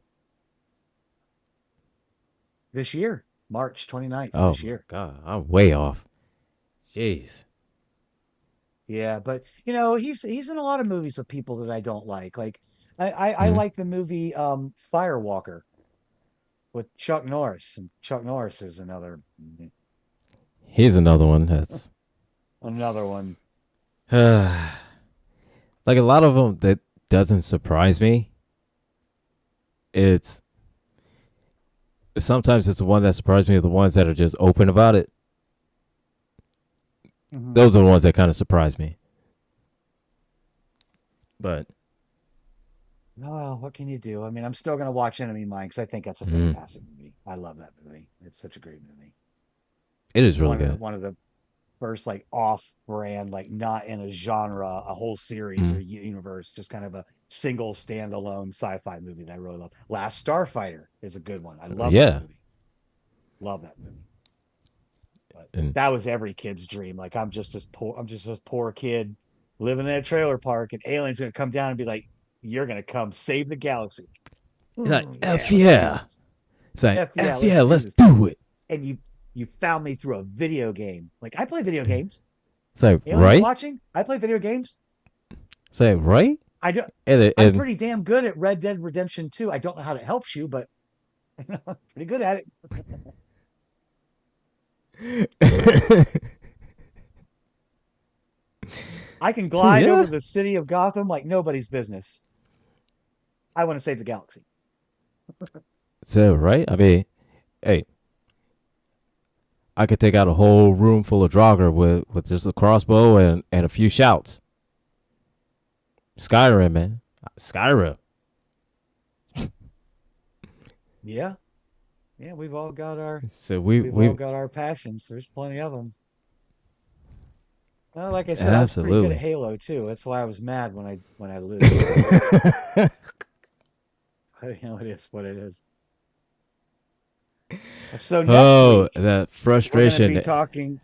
this year, March 29th Oh this my year. God. I'm way off. Jeez. Yeah, but he's in a lot of movies with people that I don't like. Like I Mm. like the movie Firewalker with Chuck Norris. And Chuck Norris is Here's another one that's another one. like a lot of them that doesn't surprise me. It's sometimes it's the one that surprised me, the ones that are just open about it. Mhm. Those are the ones that kind of surprise me. But Oh, well, what can you do? I mean, I'm still gonna watch Enemy Mine because I think that's a mm, fantastic movie. I love that movie. It's such a great movie. it is really One of the good. one of the first like off-brand, like not in a genre, a whole series or Mm. universe, just kind of a single standalone sci-fi movie that I really love. Last Starfighter is a good one. I love that Yeah, movie. Love that movie. But and that was every kid's dream. Like I'm just this poor kid living in a trailer park, and aliens gonna come down and be like, "You're gonna come save the galaxy." it's like Yeah, f let's do yeah. this. It's like Yeah, f let's yeah. do Let's this. do it. And you found me through a video game. Like I play video games. It's like Aliens right. watching. I play video games. It's like right. I do. I'm And pretty damn good at Red Dead Redemption 2. I don't know how that helps you, but I'm pretty good at it. I can so glide yeah. over the city of Gotham like nobody's business. I want to save the galaxy. So right. I mean, hey, I could take out a whole room full of Draugr with just a crossbow and a few shouts. Skyrim, man. Skyrim. Yeah, yeah, So we we've all we got our passions. There's plenty of them. Well, like I said, I was pretty good at absolutely. Halo too. That's why I was mad when I lose. But you know, it is what it is. So next Oh, week that we're going to be frustration. talking.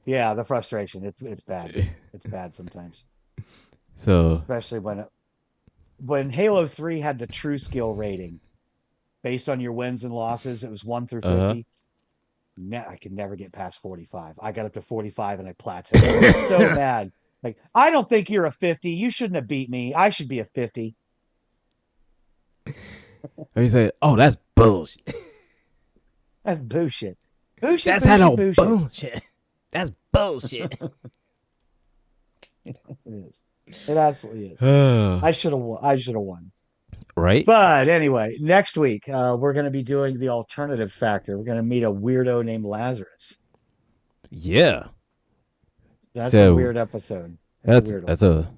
Yeah, the frustration. It's bad. It's bad sometimes, So, especially when Halo 3 had the true skill rating based on your wins and losses. It was 1 through uh, 50. I could never get past 45. I got up to 45 and I plateaued. I was so mad. Like, I don't think you're a 50. You shouldn't have beat me. I should be a 50. he said, "Oh, that's bullshit. That's bullshit. Bullshit, That's that bullshit, old bullshit. bullshit. That's bullshit." It is. It absolutely is. Oh, I should have won. I should have won. right? But anyway, next week we're going to be doing the alternative factor. We're going to meet a weirdo named Lazarus. Yeah. That's a So weird episode. That's a that's weird one. that's a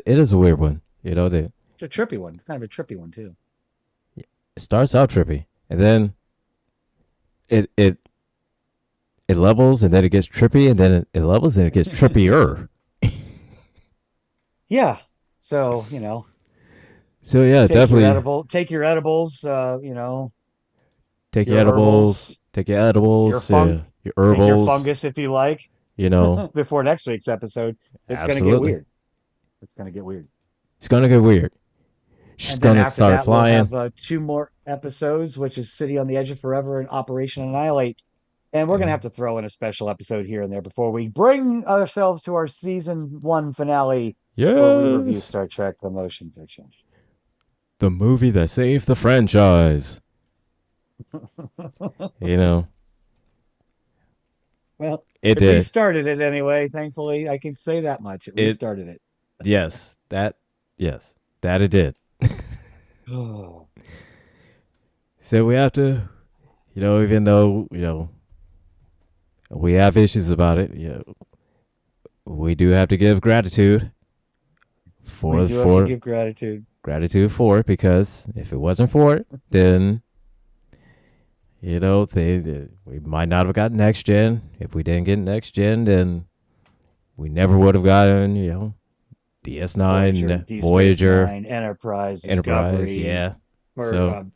it is a weird one. That It's a trippy one. Kind of a trippy one too. it starts out trippy, and then it it it levels, and then it gets trippy, and then it levels, and it gets trippier. Yeah. So, So yeah, definitely take your edibles, your take your your edibles, fung, your take your herbals. fungus if you like. You know, Before next week's episode, it's going to get absolutely. weird. It's going to get weird. It's gonna get weird. She's And then gonna after start that, we'll flying. have two more episodes, which is City on the Edge of Forever and Operation Annihilate. And we're going to Yeah. have to throw in a special episode here and there before we bring ourselves to our season one finale, where we review Yes, Star Trek: The Motion Picture. the movie that saved the franchise. You know, Well, it it did. restarted it anyway. Thankfully, I can say that much. It It restarted it. yes, yes, that it did. Oh, So we have to, even though we have issues about it, we do have to give gratitude we for do have to for give gratitude. gratitude for it, because if it wasn't for it, then we might not have gotten next gen. If we didn't get next gen, then we never would have gotten the Voyager, S9, Deep Space Voyager, Nine, Enterprise, Enterprise. Discovery, Yeah. or So,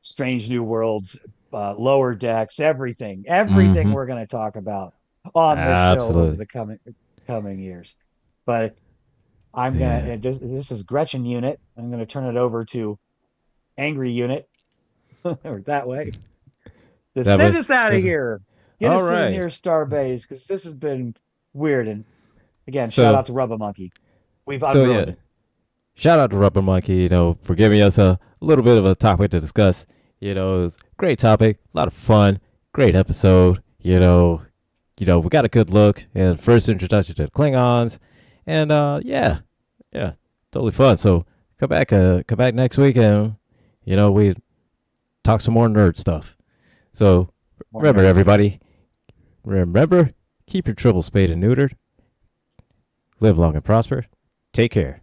Strange New Worlds, Lower Decks, everything mm-hmm. we're going to talk about on this show over Absolutely. the coming years. But I'm Yeah. gonna this is Gretchen Unit. I'm gonna turn it over to Angry Unit, or that way, to That send way. us out of here. Get All us to the right. nearest star base because this has been weird. And again, shout So, out to Rubber Monkey. We've so unruined yeah. it. Shout out to Rubber Monkey, for giving us a little bit of a topic to discuss. It was a great topic, a lot of fun, great episode. We got a good look and first introduction to the Klingons, and yeah, totally fun. So come back next week, and we talk some more nerd stuff. So More remember, nerd stuff. everybody, remember, keep your tribble spayed and neutered, live long and prosper, take care.